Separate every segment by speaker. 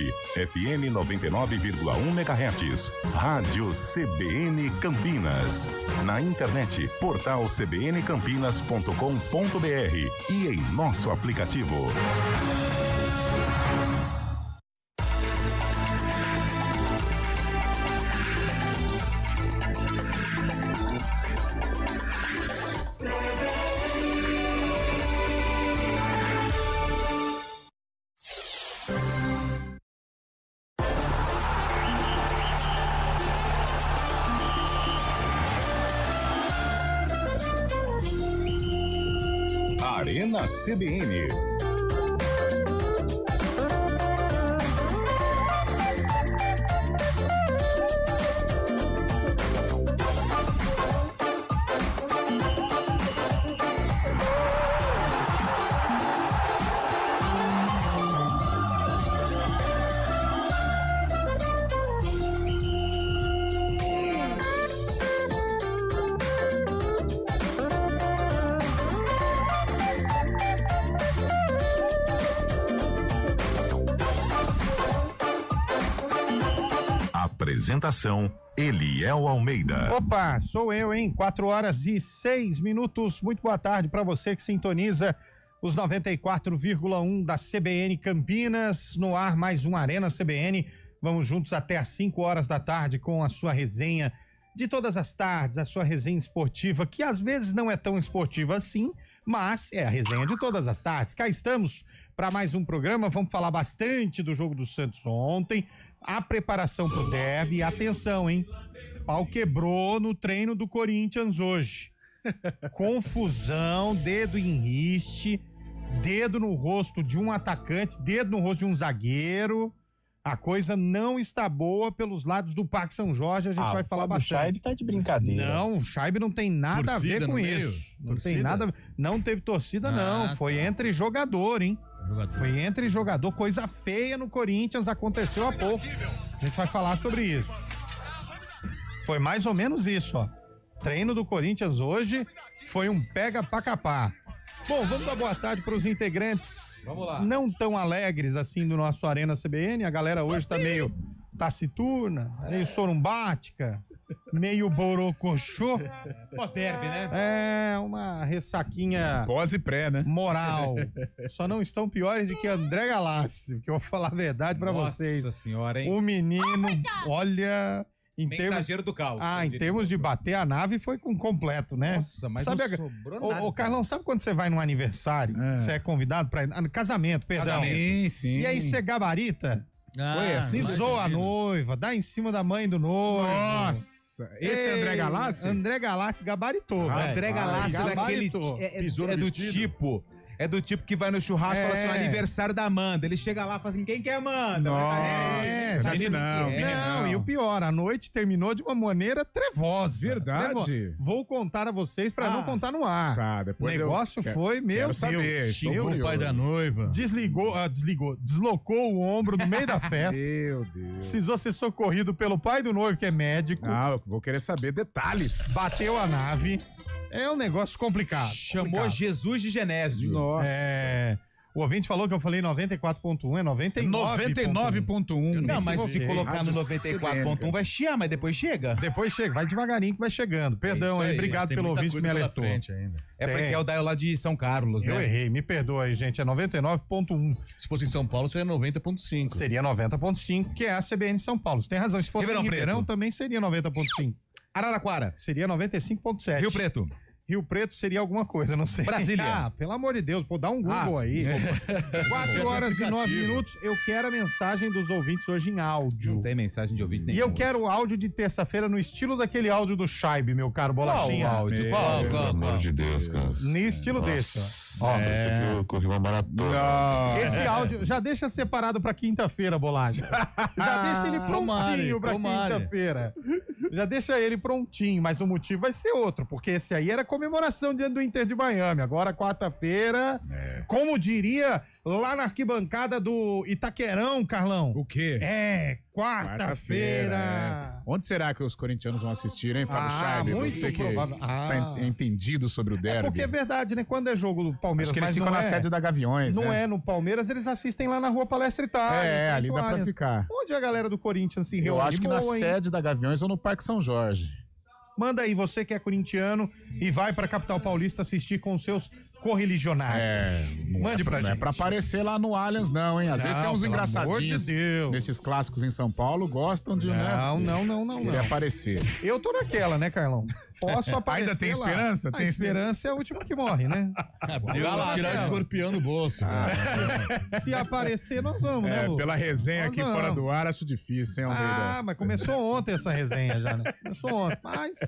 Speaker 1: WhatsApp, FM 99,1 MHz. Rádio CBN Campinas. Na internet, portal cbncampinas.com.br e em nosso aplicativo. Arena CBN. Apresentação, Eliel Almeida.
Speaker 2: Opa, sou eu, hein? 4h06. Muito boa tarde para você que sintoniza os 94,1 da CBN Campinas. No ar, mais um Arena CBN. Vamos juntos até às 5 horas da tarde com a sua resenha de todas as tardes, a sua resenha esportiva, que às vezes não é tão esportiva assim, mas é a resenha de todas as tardes. Cá estamos para mais um programa. Vamos falar bastante do jogo do Santos ontem, a preparação pro derby. Atenção, hein? Pau quebrou no treino do Corinthians hoje. Confusão, dedo em riste, dedo no rosto de um atacante, dedo no rosto de um zagueiro. A coisa não está boa pelos lados do Parque São Jorge, a gente vai falar bastante. O
Speaker 3: Scheibe tá de brincadeira.
Speaker 2: Não, o Scheibe não tem nada
Speaker 4: torcida
Speaker 2: a ver com
Speaker 4: meio?
Speaker 2: isso. Não
Speaker 4: Torcida?
Speaker 2: tem nada, não teve torcida não, foi entre jogador, hein? Foi entre jogador, coisa feia no Corinthians, aconteceu há pouco. A gente vai falar sobre isso. Foi mais ou menos isso, ó. Treino do Corinthians hoje foi um pega pra capar. Bom, vamos dar boa tarde para os integrantes.
Speaker 4: Vamos lá.
Speaker 2: Não tão alegres assim do nosso Arena CBN. A galera hoje tá meio taciturna, meio sorumbática, meio borocochô.
Speaker 4: Pós-derby, né?
Speaker 2: É uma ressaquinha
Speaker 3: Pós e pré, né?
Speaker 2: moral. Só não estão piores do que André Galassi, porque eu vou falar a verdade para vocês.
Speaker 4: Nossa senhora, hein?
Speaker 2: O menino, olha...
Speaker 4: Mensageiro do caos.
Speaker 2: em termos de bater a nave foi com completo, né?
Speaker 4: Nossa, mas
Speaker 2: sabe
Speaker 4: não sobrou nada.
Speaker 2: Ô, Carlão, sabe quando você vai num aniversário, você é convidado pra casamento, perdão.
Speaker 3: Sim.
Speaker 2: E aí você gabarita,
Speaker 3: Foi assim?
Speaker 2: zoa a noiva, dá em cima da mãe do noivo.
Speaker 3: Nossa, esse é André Galassi?
Speaker 2: André Galassi gabaritou, velho.
Speaker 4: André Galassi
Speaker 2: Gabaritou.
Speaker 3: Pisou no vestido?
Speaker 4: É do tipo que vai no churrasco e fala assim, o aniversário da Amanda. Ele chega lá e fala assim, quem que é Amanda?
Speaker 3: Nossa,
Speaker 2: tá
Speaker 3: meninão,
Speaker 4: achando que é?
Speaker 2: Não, e o pior, a noite terminou de uma maneira trevosa.
Speaker 3: Verdade.
Speaker 2: Trevosa. Vou contar a vocês pra não contar no ar.
Speaker 3: Tá,
Speaker 2: O
Speaker 3: depois
Speaker 2: negócio foi, meu
Speaker 3: quero
Speaker 2: Deus.
Speaker 3: saber, estou
Speaker 2: Meu
Speaker 3: curioso.
Speaker 4: pai da noiva.
Speaker 2: Deslocou o ombro no meio da festa.
Speaker 3: Meu Deus.
Speaker 2: Precisou ser socorrido pelo pai do noivo, que é médico.
Speaker 3: Ah, eu vou querer saber detalhes.
Speaker 2: Bateu a nave. É um negócio complicado.
Speaker 4: Chamou
Speaker 2: complicado.
Speaker 4: Jesus de Genésio.
Speaker 3: Nossa.
Speaker 2: O ouvinte falou que eu falei 94.1, é 99.1.
Speaker 3: 99.1.
Speaker 4: Não, mas se
Speaker 2: equivoquei.
Speaker 4: colocar no
Speaker 3: Rádio
Speaker 4: 94.1 vai chiar, mas depois chega.
Speaker 2: Depois chega, vai devagarinho que vai chegando. Perdão aí, obrigado pelo ouvinte que me alertou.
Speaker 4: É porque
Speaker 2: Tem.
Speaker 4: é o Daio lá de São Carlos,
Speaker 2: Eu
Speaker 4: né?
Speaker 2: errei, me perdoa aí, gente, é 99.1.
Speaker 5: Se fosse em São Paulo, seria 90.5.
Speaker 2: Seria 90.5, que é a CBN São Paulo. Você tem razão, se fosse
Speaker 4: Ribeirão
Speaker 2: em Ribeirão
Speaker 4: Preto.
Speaker 2: também seria 90.5.
Speaker 4: Araraquara.
Speaker 2: Seria 95.7.
Speaker 4: Rio Preto.
Speaker 2: Rio Preto seria alguma coisa, não sei.
Speaker 4: Brasília.
Speaker 2: Ah, pelo amor de Deus, pô, dá um Google aí. 4 horas e 9 minutos. Eu quero a mensagem dos ouvintes hoje em áudio.
Speaker 4: Não tem mensagem de ouvinte
Speaker 2: E
Speaker 4: nenhum.
Speaker 2: eu quero o áudio de terça-feira no estilo daquele áudio do Scheibe, meu caro Bolachinha.
Speaker 4: Qual áudio?
Speaker 5: Qual?
Speaker 6: Pelo amor de Deus, cara.
Speaker 2: No estilo desse, ó.
Speaker 6: Parece que eu corri uma maratona.
Speaker 3: Nossa.
Speaker 2: Esse áudio já deixa separado pra quinta-feira, Bolacha. Já deixa ele prontinho pra
Speaker 5: tomara.
Speaker 2: quinta-feira. Já deixa ele prontinho, mas o motivo vai ser outro, porque esse aí era comemoração diante do Inter de Miami. Agora, quarta-feira, como diria lá na arquibancada do Itaquerão, Carlão.
Speaker 3: O quê?
Speaker 2: Quarta-feira.
Speaker 3: Onde será que os corintianos vão assistir, hein, Fábio Charles?
Speaker 2: muito
Speaker 3: Você que
Speaker 2: provável.
Speaker 3: está entendido sobre o derby.
Speaker 2: Porque é verdade, né? Quando é jogo do Palmeiras,
Speaker 3: Acho que eles
Speaker 2: mas
Speaker 3: ficam
Speaker 2: não
Speaker 3: na
Speaker 2: é,
Speaker 3: sede da Gaviões,
Speaker 2: não
Speaker 3: né?
Speaker 2: é no Palmeiras, eles assistem lá na Rua Palestra Itália. em frente
Speaker 3: ali
Speaker 2: ao
Speaker 3: dá pra
Speaker 2: Allianz.
Speaker 3: ficar.
Speaker 2: Onde a galera do Corinthians se reúne?
Speaker 3: Eu acho que na
Speaker 2: Boa, hein?
Speaker 3: sede da Gaviões ou no Parque São Jorge.
Speaker 2: Manda aí, você que é corintiano e vai pra capital paulista assistir com seus correligionários. Mande pra
Speaker 3: Não
Speaker 2: gente.
Speaker 3: é pra aparecer lá no Allianz, não, hein? Às vezes tem uns
Speaker 2: pelo
Speaker 3: engraçadinhos
Speaker 2: amor de Deus.
Speaker 3: nesses clássicos em São Paulo, gostam de,
Speaker 2: Não.
Speaker 3: querer aparecer.
Speaker 2: Eu tô naquela, né, Carlão? Posso aparecer
Speaker 3: Ainda tem
Speaker 2: lá.
Speaker 3: esperança?
Speaker 2: A
Speaker 3: Tem
Speaker 2: esperança é a última que morre, né?
Speaker 5: Tirar o escorpião do bolso.
Speaker 2: Se aparecer, nós vamos, né, Lu?
Speaker 3: Pela resenha
Speaker 2: Nós
Speaker 3: aqui
Speaker 2: vamos.
Speaker 3: fora do ar, acho difícil, hein, Almeida?
Speaker 2: Mas começou ontem essa resenha já, né? Começou ontem, mas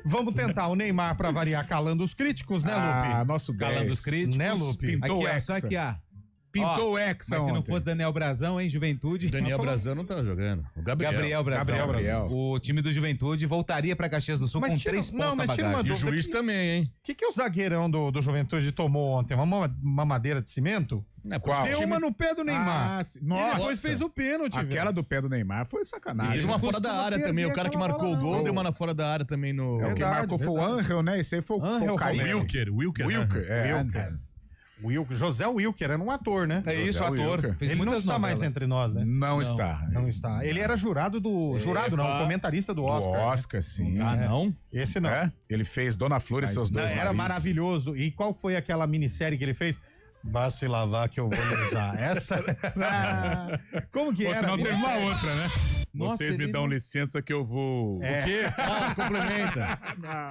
Speaker 2: vamos tentar o Neymar pra variar calando os críticos, né, Lupe?
Speaker 3: Nosso 10.
Speaker 4: Calando os críticos.
Speaker 2: Né, Lupe?
Speaker 3: Pintou
Speaker 4: Aqui,
Speaker 3: o
Speaker 4: ó,
Speaker 3: Hexa.
Speaker 4: só aqui, ó.
Speaker 3: Pintou
Speaker 4: Ó,
Speaker 3: o Hexa
Speaker 4: Mas se não
Speaker 3: ontem.
Speaker 4: fosse Daniel Brazão, hein, Juventude.
Speaker 5: Daniel Brazão não tá jogando. O Gabriel.
Speaker 4: Brazão.
Speaker 3: Gabriel.
Speaker 4: O time do Juventude voltaria pra Caxias do Sul
Speaker 2: Mas
Speaker 4: com
Speaker 2: tira-
Speaker 4: 3
Speaker 2: não,
Speaker 4: pontos na
Speaker 2: mas tira uma
Speaker 4: bagagem.
Speaker 5: E o
Speaker 2: dúvida
Speaker 5: juiz
Speaker 2: que-
Speaker 5: também, hein?
Speaker 2: O que o zagueirão do Juventude tomou ontem? Uma madeira de cimento?
Speaker 5: Não é
Speaker 3: Qual?
Speaker 2: Deu uma no pé do Neymar. E
Speaker 3: Nossa.
Speaker 2: depois fez o pênalti,
Speaker 3: Aquela do pé do Neymar foi
Speaker 5: E
Speaker 3: sacanagem.
Speaker 5: teve uma fora da
Speaker 2: costuma
Speaker 5: área
Speaker 2: perder
Speaker 5: também. O cara que
Speaker 2: aquela
Speaker 5: marcou o
Speaker 2: bola,
Speaker 5: gol
Speaker 2: não.
Speaker 5: deu uma na fora da área também no.
Speaker 3: É, o que
Speaker 2: Verdade,
Speaker 3: marcou foi o Angel, né? Esse aí foi
Speaker 2: Angel
Speaker 3: o Caio.
Speaker 5: Wilker.
Speaker 3: Wilker,
Speaker 2: Wilker. José Wilker era um ator, né?
Speaker 4: É isso,
Speaker 3: José
Speaker 4: ator.
Speaker 3: Wilker.
Speaker 4: Fez
Speaker 2: Ele não
Speaker 4: muitas
Speaker 2: está mais
Speaker 4: novelas.
Speaker 2: entre nós, né?
Speaker 3: Não está.
Speaker 2: Não está. Ele era jurado comentarista do
Speaker 3: Do
Speaker 2: Oscar. né?
Speaker 3: Oscar, sim.
Speaker 4: Ah, não?
Speaker 2: Esse não.
Speaker 3: É? Ele fez Dona Flor e seus
Speaker 2: Não,
Speaker 3: dois
Speaker 2: era
Speaker 3: maridos.
Speaker 2: maravilhoso. E qual foi aquela minissérie que ele fez? Vá se lavar que eu vou lhe usar. Essa. Como que
Speaker 3: Ou
Speaker 2: era?
Speaker 3: senão teve uma outra, né?
Speaker 4: Nossa,
Speaker 3: Vocês me
Speaker 4: ele
Speaker 3: dão
Speaker 4: não-
Speaker 3: licença que eu vou...
Speaker 2: É.
Speaker 5: O quê? Complementa.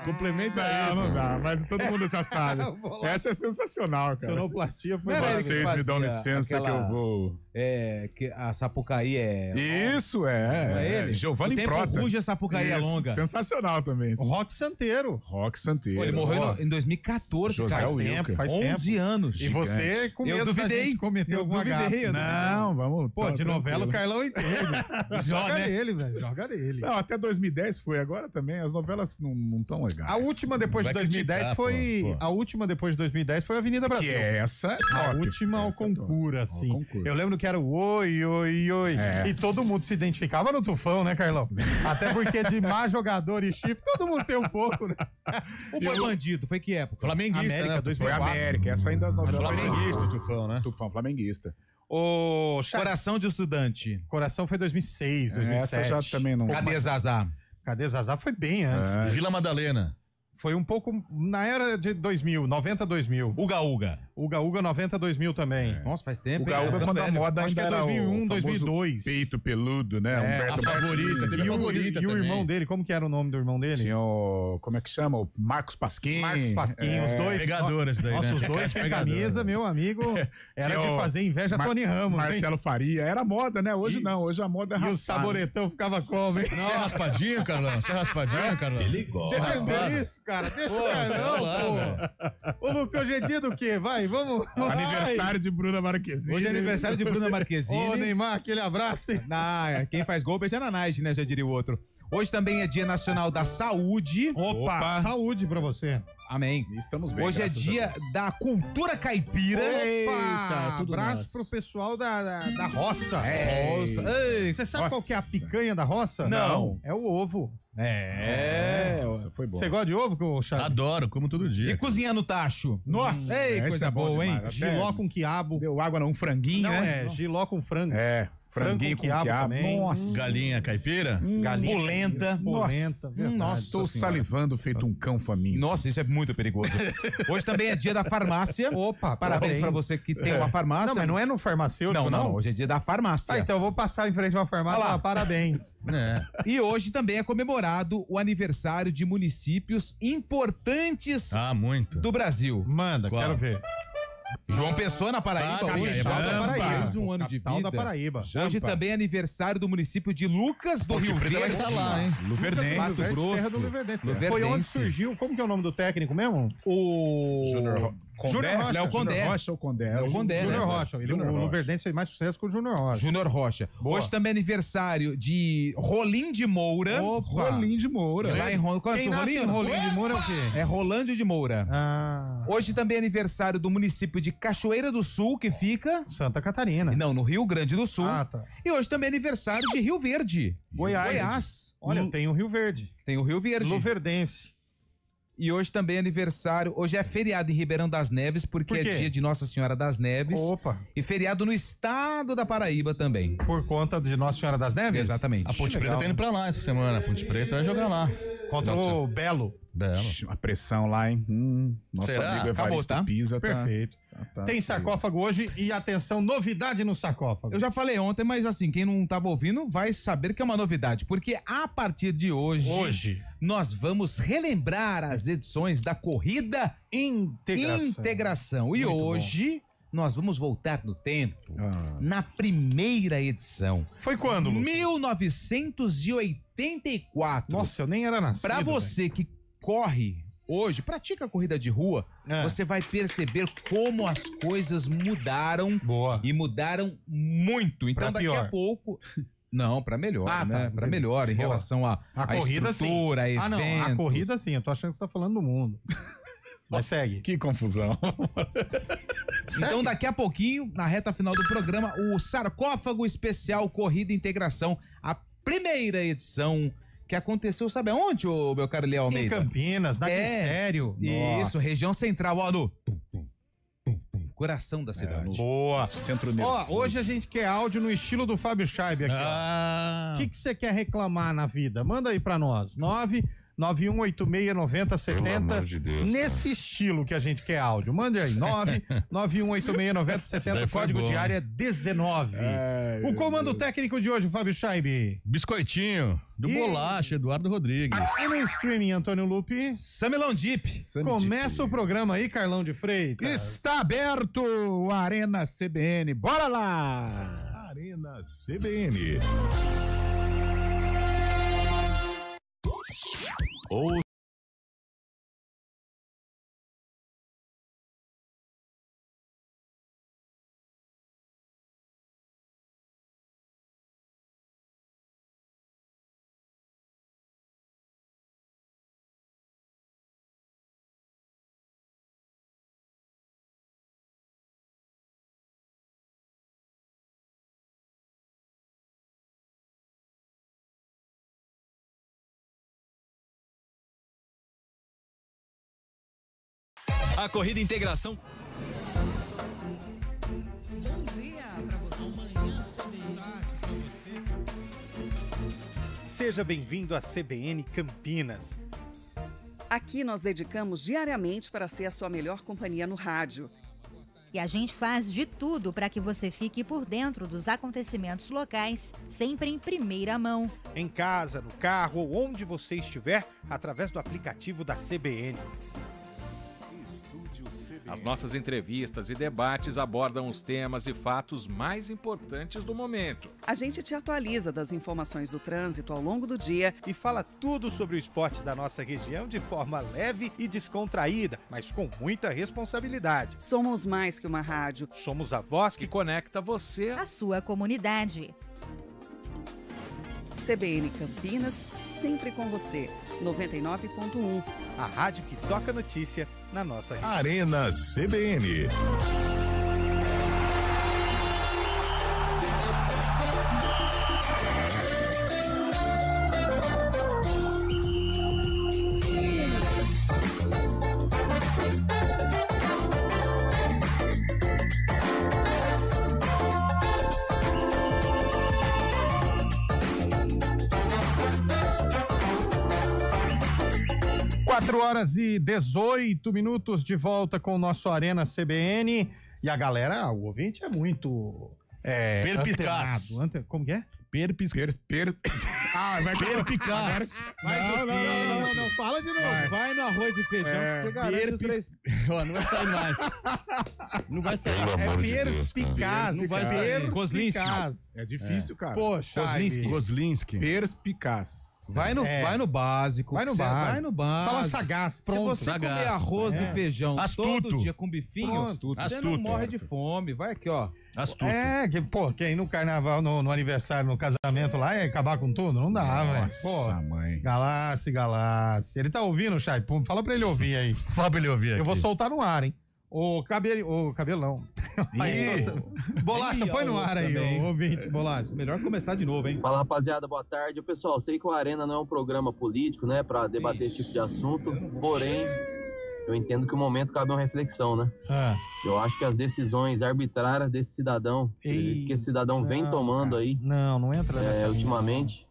Speaker 5: Complementa aí.
Speaker 3: Não dá, mas todo mundo já sabe.
Speaker 2: Vou lá.
Speaker 3: Essa é sensacional, cara.
Speaker 2: Sonoplastia foi
Speaker 4: Não era ele que
Speaker 3: Vocês me dão
Speaker 4: fazia
Speaker 3: licença que
Speaker 4: aquela-
Speaker 3: eu vou...
Speaker 4: É, que a Sapucaí é...
Speaker 3: Isso, é.
Speaker 4: É ele.
Speaker 3: Giovanni
Speaker 4: O tempo
Speaker 3: Prota.
Speaker 4: ruge, a Sapucaí é
Speaker 3: Isso,
Speaker 4: longa.
Speaker 3: Sensacional também.
Speaker 2: Rock Santeiro.
Speaker 3: Rock Santeiro.
Speaker 4: Pô, ele morreu
Speaker 3: Ó,
Speaker 4: em 2014,
Speaker 3: José
Speaker 4: cara.
Speaker 3: Wilker.
Speaker 2: Faz
Speaker 4: 11
Speaker 2: tempo.
Speaker 4: anos.
Speaker 2: E você com
Speaker 4: Eu
Speaker 2: medo da
Speaker 4: duvidei.
Speaker 2: gente cometer
Speaker 4: Eu
Speaker 2: alguma
Speaker 4: duvidei,
Speaker 2: gafe.
Speaker 4: eu
Speaker 3: Não, vamos...
Speaker 2: Pô,
Speaker 3: tá
Speaker 2: de novela o
Speaker 3: tranquilo.
Speaker 2: Carlão entende. Joga
Speaker 4: né?
Speaker 2: nele, velho. Joga nele.
Speaker 3: Não, até 2010 foi. Agora também as novelas não estão legais.
Speaker 2: A última depois de
Speaker 5: Vai
Speaker 2: 2010
Speaker 5: criticar,
Speaker 2: foi.
Speaker 5: pô.
Speaker 2: A última depois de 2010 foi Avenida Brasil.
Speaker 3: Que é essa?
Speaker 2: A
Speaker 3: top.
Speaker 2: última ao
Speaker 3: Essa é top.
Speaker 2: concurso,
Speaker 3: Ao
Speaker 2: assim.
Speaker 3: concurso.
Speaker 2: Eu lembro que era o oi, oi, oi.
Speaker 3: É.
Speaker 2: E todo mundo se identificava no Tufão, né, Carlão? Até porque de má jogador e chifre, todo mundo tem um pouco, né?
Speaker 4: O Boi Bandido, foi que época?
Speaker 5: Flamenguista,
Speaker 2: América,
Speaker 5: né?
Speaker 2: 2004.
Speaker 3: Foi América, essa ainda das novelas.
Speaker 5: Flamenguista, o Tufão, né?
Speaker 3: Tufão, flamenguista.
Speaker 2: O
Speaker 4: Coração de Estudante.
Speaker 2: Coração foi 2006, 2007.
Speaker 3: Essa já também não...
Speaker 4: Cadê Zazá?
Speaker 2: Cadê Zazá? Foi bem antes.
Speaker 5: Vila Madalena.
Speaker 2: Foi um pouco na era de 2000, 90, 2000.
Speaker 4: Uga Uga.
Speaker 2: Uga Uga 90, 2000 também.
Speaker 4: Nossa, faz tempo.
Speaker 3: O Gaúga, quando a moda
Speaker 2: Acho que
Speaker 3: ainda
Speaker 2: é
Speaker 3: era
Speaker 2: 2001,
Speaker 3: o famoso
Speaker 2: 2002.
Speaker 3: peito peludo, né? Humberto
Speaker 5: a favorita,
Speaker 3: Martins.
Speaker 5: teve
Speaker 2: E
Speaker 5: a
Speaker 2: o,
Speaker 5: favorita
Speaker 2: e o
Speaker 5: também.
Speaker 2: irmão dele, como que era o nome do irmão dele?
Speaker 3: Tinha o... Como é que chama? O Marcos Pasquim.
Speaker 2: Marcos Pasquim, os dois.
Speaker 5: Pegadoras daí,
Speaker 2: Nossa,
Speaker 5: né?
Speaker 2: os dois sem
Speaker 5: Pegadora.
Speaker 2: camisa, meu amigo. Era
Speaker 3: Tinha
Speaker 2: de
Speaker 3: o
Speaker 2: fazer inveja a Tony Ramos, hein?
Speaker 3: Marcelo Faria. Era moda, né? Hoje
Speaker 2: E-
Speaker 3: não. Hoje a moda é
Speaker 2: E o
Speaker 3: raspado.
Speaker 2: saboretão ficava como, hein?
Speaker 5: Você é raspadinho, Carlão? Você é raspadinho, Carlão?
Speaker 2: Depende disso, cara. Deixa o Carlão,
Speaker 5: lá,
Speaker 2: pô. Ô, Lupe, hoje é dia do quê? Vai, vamos.
Speaker 3: Aniversário de Bruna Marquezine.
Speaker 4: Hoje é aniversário de Bruna Marquezine.
Speaker 2: Ô, Neymar, aquele abraço, hein?
Speaker 4: Quem faz gol pensa na Night, né? Já diria o outro. Hoje também é Dia Nacional da Saúde.
Speaker 2: Opa, saúde pra você.
Speaker 4: Amém.
Speaker 3: Estamos bem,
Speaker 4: Hoje é
Speaker 3: graças a
Speaker 4: dia
Speaker 3: Deus.
Speaker 4: da cultura caipira.
Speaker 2: Opa,
Speaker 3: tudo
Speaker 2: abraço
Speaker 3: nosso.
Speaker 2: pro pessoal da roça.
Speaker 4: Nossa. Ei,
Speaker 2: Você sabe qual que é a
Speaker 3: Nossa.
Speaker 2: picanha da roça?
Speaker 4: Não.
Speaker 2: É o ovo.
Speaker 3: Nossa, foi bom.
Speaker 2: Você gosta de ovo, Charles?
Speaker 5: Adoro, como todo dia.
Speaker 4: E cozinhar no tacho.
Speaker 3: Nossa,
Speaker 4: Ei,
Speaker 3: esse
Speaker 4: coisa
Speaker 3: é bom
Speaker 4: boa, hein?
Speaker 3: demais. Até
Speaker 2: Giló com quiabo.
Speaker 3: Deu água num franguinho,
Speaker 2: Não,
Speaker 3: né?
Speaker 2: é giló com frango.
Speaker 3: É, franguinho
Speaker 2: com
Speaker 3: com quiabo.
Speaker 2: também.
Speaker 3: Nossa.
Speaker 5: Galinha caipira?
Speaker 2: Galinha.
Speaker 4: Polenta.
Speaker 2: Polenta, verdade.
Speaker 3: Nossa, estou salivando feito um cão faminto.
Speaker 4: Nossa, isso é muito perigoso. Hoje também é dia da farmácia.
Speaker 2: Opa,
Speaker 4: Parabéns pra você que tem uma farmácia.
Speaker 2: Não, mas não é no farmacêutico,
Speaker 4: Não, hoje é dia da farmácia.
Speaker 2: Ah, então eu vou passar em frente a uma farmácia e
Speaker 4: Olha lá.
Speaker 2: falar parabéns.
Speaker 5: É.
Speaker 4: E hoje também é comemorado o aniversário de municípios importantes
Speaker 5: Ah, muito.
Speaker 4: do Brasil.
Speaker 2: Manda,
Speaker 5: Qual?
Speaker 2: quero ver.
Speaker 4: João Pessoa na Paraíba
Speaker 5: Ah,
Speaker 4: hoje.
Speaker 5: capital
Speaker 2: da Paraíba.
Speaker 4: Mais um ano de
Speaker 2: Capital
Speaker 4: vida.
Speaker 2: da Paraíba.
Speaker 4: Hoje também é aniversário do município de Lucas do Rio
Speaker 5: Preta vai
Speaker 4: Verde.
Speaker 5: estar lá, hein?
Speaker 3: Luverdense.
Speaker 4: Mato
Speaker 2: Verde,
Speaker 4: Grosso.
Speaker 2: terra do Luverdense.
Speaker 4: Luverdense.
Speaker 2: Foi onde surgiu, como que é o nome do técnico mesmo?
Speaker 4: O
Speaker 3: Júnior
Speaker 2: Júnior Rocha.
Speaker 4: Léo Condé.
Speaker 3: Júnior Rocha ou Condé?
Speaker 4: Léo Condé,
Speaker 2: Júnior
Speaker 4: né?
Speaker 2: Rocha. O Luverdense fez mais sucesso com o Júnior Rocha.
Speaker 4: Júnior Rocha.
Speaker 2: Boa.
Speaker 4: Hoje também é aniversário de Rolim de Moura.
Speaker 2: Opa.
Speaker 3: Rolim de Moura.
Speaker 4: Lá em Qual é o
Speaker 2: Quem
Speaker 4: seu
Speaker 2: nasce em
Speaker 4: Rolim?
Speaker 2: Rolim de Moura é o quê?
Speaker 4: É Rolândio de Moura.
Speaker 2: Ah,
Speaker 4: Hoje também é aniversário do município de Cachoeira do Sul, que fica...
Speaker 2: Santa Catarina.
Speaker 4: Não, no Rio Grande do Sul.
Speaker 2: Ah, tá.
Speaker 4: E hoje também é aniversário de Rio Verde.
Speaker 2: Goiás. Olha, tem o Rio Verde.
Speaker 4: Tem o Rio Verde.
Speaker 2: Luverdense.
Speaker 4: E hoje também é aniversário... Hoje é feriado em Ribeirão das Neves, porque
Speaker 2: Por quê?
Speaker 4: é dia de Nossa Senhora das Neves.
Speaker 2: Opa.
Speaker 4: E feriado no estado da Paraíba também.
Speaker 2: Por conta de Nossa Senhora das Neves?
Speaker 4: Exatamente.
Speaker 5: A Ponte
Speaker 2: Legal.
Speaker 5: Preta tá indo pra lá essa semana. A Ponte Preta vai jogar lá.
Speaker 2: Contra o Belo.
Speaker 5: Belo.
Speaker 3: A pressão lá, hein? Nosso
Speaker 5: Será?
Speaker 3: amigo
Speaker 4: Acabou,
Speaker 3: Evaristo
Speaker 4: tá?
Speaker 3: Pisa tá...
Speaker 2: Perfeito. Tem sarcófago hoje e atenção, novidade no sarcófago.
Speaker 4: Eu já falei ontem, mas assim, quem não tava ouvindo vai saber que é uma novidade. Porque a partir de hoje, nós vamos relembrar as edições da Corrida Integração. E
Speaker 2: Muito
Speaker 4: hoje nós vamos voltar no tempo. Na primeira edição.
Speaker 2: Foi quando, Lu?
Speaker 4: 1984.
Speaker 2: Nossa, eu nem era nascido.
Speaker 4: Pra você que corre hoje, pratica corrida de rua,
Speaker 2: É.
Speaker 4: você vai perceber como as coisas mudaram.
Speaker 2: Boa.
Speaker 4: E mudaram muito. Então,
Speaker 2: Pra
Speaker 4: daqui
Speaker 2: pior.
Speaker 4: a pouco. Não, pra melhor,
Speaker 2: Ah,
Speaker 4: né?
Speaker 2: tá.
Speaker 4: Pra melhor em
Speaker 2: Boa.
Speaker 4: relação à
Speaker 2: corrida,
Speaker 4: estrutura,
Speaker 2: sim.
Speaker 4: a
Speaker 2: Ah, não. A
Speaker 4: eventos.
Speaker 2: corrida, sim. Eu tô achando que você tá falando do mundo. Mas segue.
Speaker 3: Que confusão.
Speaker 4: Então, daqui a pouquinho, na reta final do programa, o Sarcófago Especial Corrida Integração, a primeira edição que aconteceu, sabe aonde, ô, meu caro Léo
Speaker 2: Em
Speaker 4: Almeida?
Speaker 2: Campinas, na Sério.
Speaker 4: Isso, região central, ó, no coração da cidade.
Speaker 2: Boa.
Speaker 3: Centro
Speaker 2: Ó, hoje a gente quer áudio no estilo do Fábio Scheibe aqui, ó.
Speaker 5: Ah.
Speaker 2: O que você quer reclamar na vida? Manda aí pra nós. 991869070.
Speaker 6: Pelo amor de Deus,
Speaker 2: Nesse estilo que a gente quer áudio. Mande aí. 991869070.
Speaker 5: Daí foi
Speaker 2: Código
Speaker 5: bom,
Speaker 2: de área 19. O comando técnico de hoje, Fábio Scheibe.
Speaker 5: Biscoitinho do
Speaker 2: E-
Speaker 5: Bolacha, Eduardo Rodrigues.
Speaker 2: E no streaming, Antônio Lupe.
Speaker 4: Samilão Deep.
Speaker 2: Começa o programa aí, Carlão de Freitas.
Speaker 3: Está aberto o Arena CBN. Bora lá!
Speaker 1: Arena CBN. Ou
Speaker 7: A Corrida Integração.
Speaker 2: Seja bem-vindo à CBN Campinas.
Speaker 8: Aqui nós dedicamos diariamente para ser a sua melhor companhia no rádio.
Speaker 9: E a gente faz de tudo para que você fique por dentro dos acontecimentos locais, sempre em primeira mão.
Speaker 2: Em casa, no carro ou onde você estiver, através do aplicativo da CBN.
Speaker 10: As nossas entrevistas e debates abordam os temas e fatos mais importantes do momento.
Speaker 8: A gente te atualiza das informações do trânsito ao longo do dia
Speaker 2: E fala tudo sobre o esporte da nossa região de forma leve e descontraída, mas com muita responsabilidade.
Speaker 8: Somos mais que uma rádio.
Speaker 2: Somos a voz
Speaker 10: Que
Speaker 2: que
Speaker 10: conecta você.
Speaker 9: A sua comunidade.
Speaker 8: CBN Campinas, sempre com você. 99.1.
Speaker 2: a rádio que toca notícia na nossa região.
Speaker 1: Arena CBN.
Speaker 2: Quatro horas e 18 minutos de volta com o nosso Arena CBN. E a galera, o ouvinte é muito
Speaker 5: Perspicaz.
Speaker 2: antenado. Como que é?
Speaker 5: Ah, vai perpicaz.
Speaker 3: Não. Fala de novo.
Speaker 4: Vai no arroz e feijão que você garante os 3.
Speaker 5: Ó, não vai sair mais. Não vai sair
Speaker 6: Pelo
Speaker 5: mais.
Speaker 6: amor de Deus,
Speaker 2: Perspicaz,
Speaker 5: Não vai sair.
Speaker 2: perspicaz.
Speaker 3: É difícil, cara.
Speaker 2: Poxa,
Speaker 5: Goslinski.
Speaker 3: Perspicaz.
Speaker 4: Vai no básico.
Speaker 2: Vai no
Speaker 4: Você
Speaker 2: básico.
Speaker 4: Vai no básico.
Speaker 2: Fala sagaz, pronto.
Speaker 4: Se você
Speaker 5: Sagaz.
Speaker 4: comer arroz e feijão
Speaker 5: Astuto.
Speaker 4: todo dia com bifinho,
Speaker 2: Pronto.
Speaker 4: você não
Speaker 5: Astuto.
Speaker 4: morre de fome. Vai aqui, ó.
Speaker 5: Astuto.
Speaker 2: Quem no carnaval, no aniversário, no casamento lá, ia acabar com tudo? Não dá, velho. Pô,
Speaker 3: Nossa, mãe.
Speaker 2: Galassi. Ele tá ouvindo, Chay? Pô, fala pra ele ouvir aí.
Speaker 5: Fala pra ele ouvir aqui.
Speaker 2: Eu vou soltar no ar, hein? O cabelão. Aí, Bolacha, põe no ar aí, o ouvinte, Bolacha.
Speaker 4: Melhor começar de novo, hein?
Speaker 11: Fala, rapaziada, boa tarde. Pessoal, sei que o Arena não é um programa político, né, pra debater esse tipo de assunto, porém, eu entendo que o momento cabe uma reflexão, né? Eu acho que as decisões arbitrárias desse cidadão, que esse cidadão vem tomando aí,
Speaker 2: Não entra nessa
Speaker 11: ultimamente,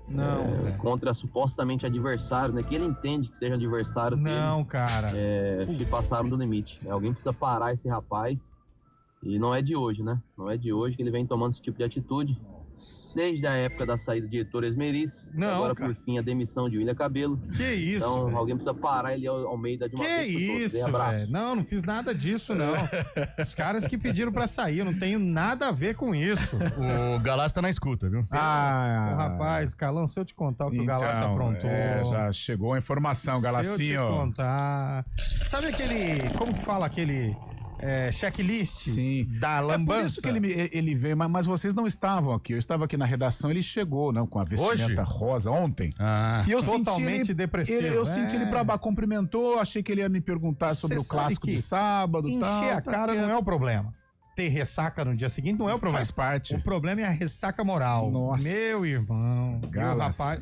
Speaker 2: Não,
Speaker 11: contra supostamente adversários, né, que ele entende que seja adversário
Speaker 2: não, cara.
Speaker 11: que passaram do limite. Alguém precisa parar esse rapaz, e não é de hoje, né? Não é de hoje que ele vem tomando esse tipo de atitude. Desde a época da saída de Heitor Esmeriz, agora
Speaker 2: cara.
Speaker 11: por fim a demissão de William Cabelo.
Speaker 2: Que isso,
Speaker 11: Então
Speaker 2: velho?
Speaker 11: alguém precisa parar ele ao meio da de uma
Speaker 2: Que
Speaker 11: vez por todas.
Speaker 2: isso,
Speaker 11: Abraço.
Speaker 2: velho? Não fiz nada disso, não. Os caras que pediram pra sair, eu não tenho nada a ver com isso.
Speaker 5: O Galassi tá na escuta, viu?
Speaker 2: O rapaz, Carlão, se eu te contar o que o Galassi aprontou.
Speaker 3: Já chegou a informação, Galassinho.
Speaker 2: Se eu te contar. Sabe aquele. Como que fala aquele. Checklist da lambança?
Speaker 3: É por isso que ele veio, mas vocês não estavam aqui. Eu estava aqui na redação, ele chegou, não, com a vestimenta rosa ontem. E eu
Speaker 2: totalmente depressivo.
Speaker 3: Eu senti ele pra baixo, cumprimentou, achei que ele ia me perguntar sobre o clássico de sábado.
Speaker 2: Encher a cara não é o problema. Ter ressaca no dia seguinte não é o problema.
Speaker 3: Faz parte.
Speaker 2: O problema é a ressaca moral.
Speaker 3: Nossa.
Speaker 2: Meu irmão.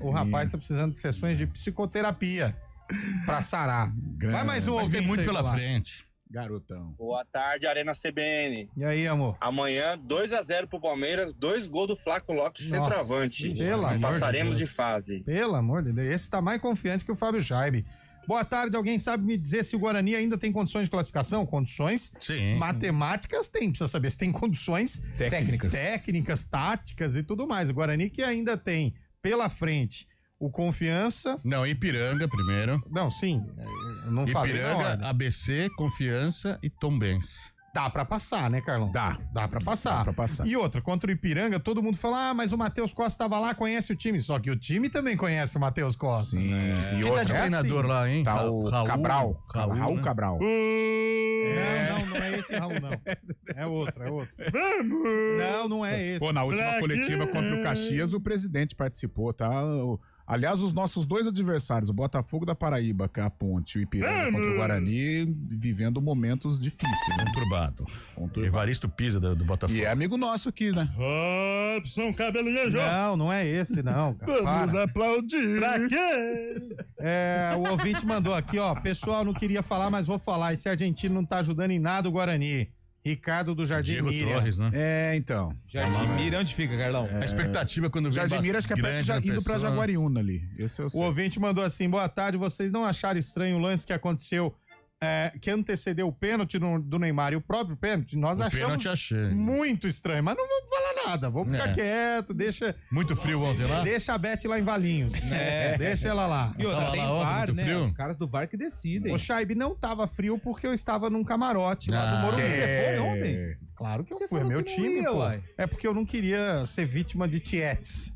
Speaker 2: O rapaz tá precisando de sessões de psicoterapia pra sarar. Vai mais um
Speaker 5: Mas
Speaker 2: ouvinte
Speaker 5: tem muito
Speaker 2: aí,
Speaker 5: pela
Speaker 2: Bolacha.
Speaker 5: frente.
Speaker 3: Garotão.
Speaker 12: Boa tarde, Arena CBN.
Speaker 2: E aí, amor?
Speaker 12: Amanhã, 2-0 pro Palmeiras, 2 gols do Flaco Lopes,
Speaker 2: Nossa,
Speaker 12: centroavante.
Speaker 2: pelo amor
Speaker 12: Passaremos
Speaker 2: de
Speaker 12: de fase.
Speaker 2: Pelo amor de Deus. Esse tá mais confiante que o Fábio Scheibe. Boa tarde, alguém sabe me dizer se o Guarani ainda tem condições de classificação? Condições matemáticas tem, precisa saber se tem condições técnicas, táticas e tudo mais. O Guarani que ainda tem pela frente o Confiança.
Speaker 5: Não, Ipiranga primeiro.
Speaker 2: Não, sim. Eu não falei na
Speaker 5: Ipiranga,
Speaker 2: ordem.
Speaker 5: ABC, Confiança e Tombense.
Speaker 2: Dá pra passar, né, Carlão?
Speaker 3: Dá
Speaker 2: pra passar. E outra, contra o Ipiranga, todo mundo fala, mas o Matheus Costa estava lá, conhece o time. Só que o time também conhece o Matheus Costa.
Speaker 3: Sim.
Speaker 5: E outro treinador lá, hein?
Speaker 3: Tá o Cabral. Raul
Speaker 5: né?
Speaker 3: Cabral.
Speaker 2: Não é esse Raul, não. É outro. Não é esse.
Speaker 3: Pô, na última coletiva contra o Caxias, o presidente participou, tá? Aliás, os nossos dois adversários, o Botafogo da Paraíba, que é a Ponte, e o Ipiranga contra o Guarani, vivendo momentos difíceis. Né?
Speaker 5: Conturbado. Evaristo Pisa do Botafogo.
Speaker 3: E é amigo nosso aqui, né?
Speaker 5: Robson Cabelo Jejô.
Speaker 2: Não é esse, não, cara.
Speaker 5: Vamos aplaudir.
Speaker 2: Pra quê? O ouvinte mandou aqui, ó. Pessoal, não queria falar, mas vou falar. Esse argentino não tá ajudando em nada o Guarani. Ricardo do Jardim
Speaker 5: Diego
Speaker 2: Miriam.
Speaker 5: Torres, né?
Speaker 3: Então.
Speaker 4: Jardim Miriam, onde fica, Carlão?
Speaker 5: A expectativa quando vem
Speaker 3: Jardim Miriam, acho que é perto indo pra Jaguariúna ali. Esse eu sei.
Speaker 2: O ouvinte mandou assim, boa tarde, vocês não acharam estranho o lance que aconteceu, que antecedeu o pênalti do Neymar e o próprio pênalti? Nós achamos muito estranho, mas não vamos falar nada, vamos ficar quieto, deixa...
Speaker 5: Muito frio ontem lá?
Speaker 2: Deixa a Beth lá em Valinhos. Deixa ela lá.
Speaker 4: E outra, tem VAR, né? Os caras do VAR que decidem.
Speaker 2: O Scheibe não tava frio porque eu estava num camarote lá do Morumbi.
Speaker 4: Você foi ontem?
Speaker 2: Claro que eu fui, é meu time, pô.
Speaker 4: Uai.
Speaker 2: É porque eu não queria ser vítima de tietes.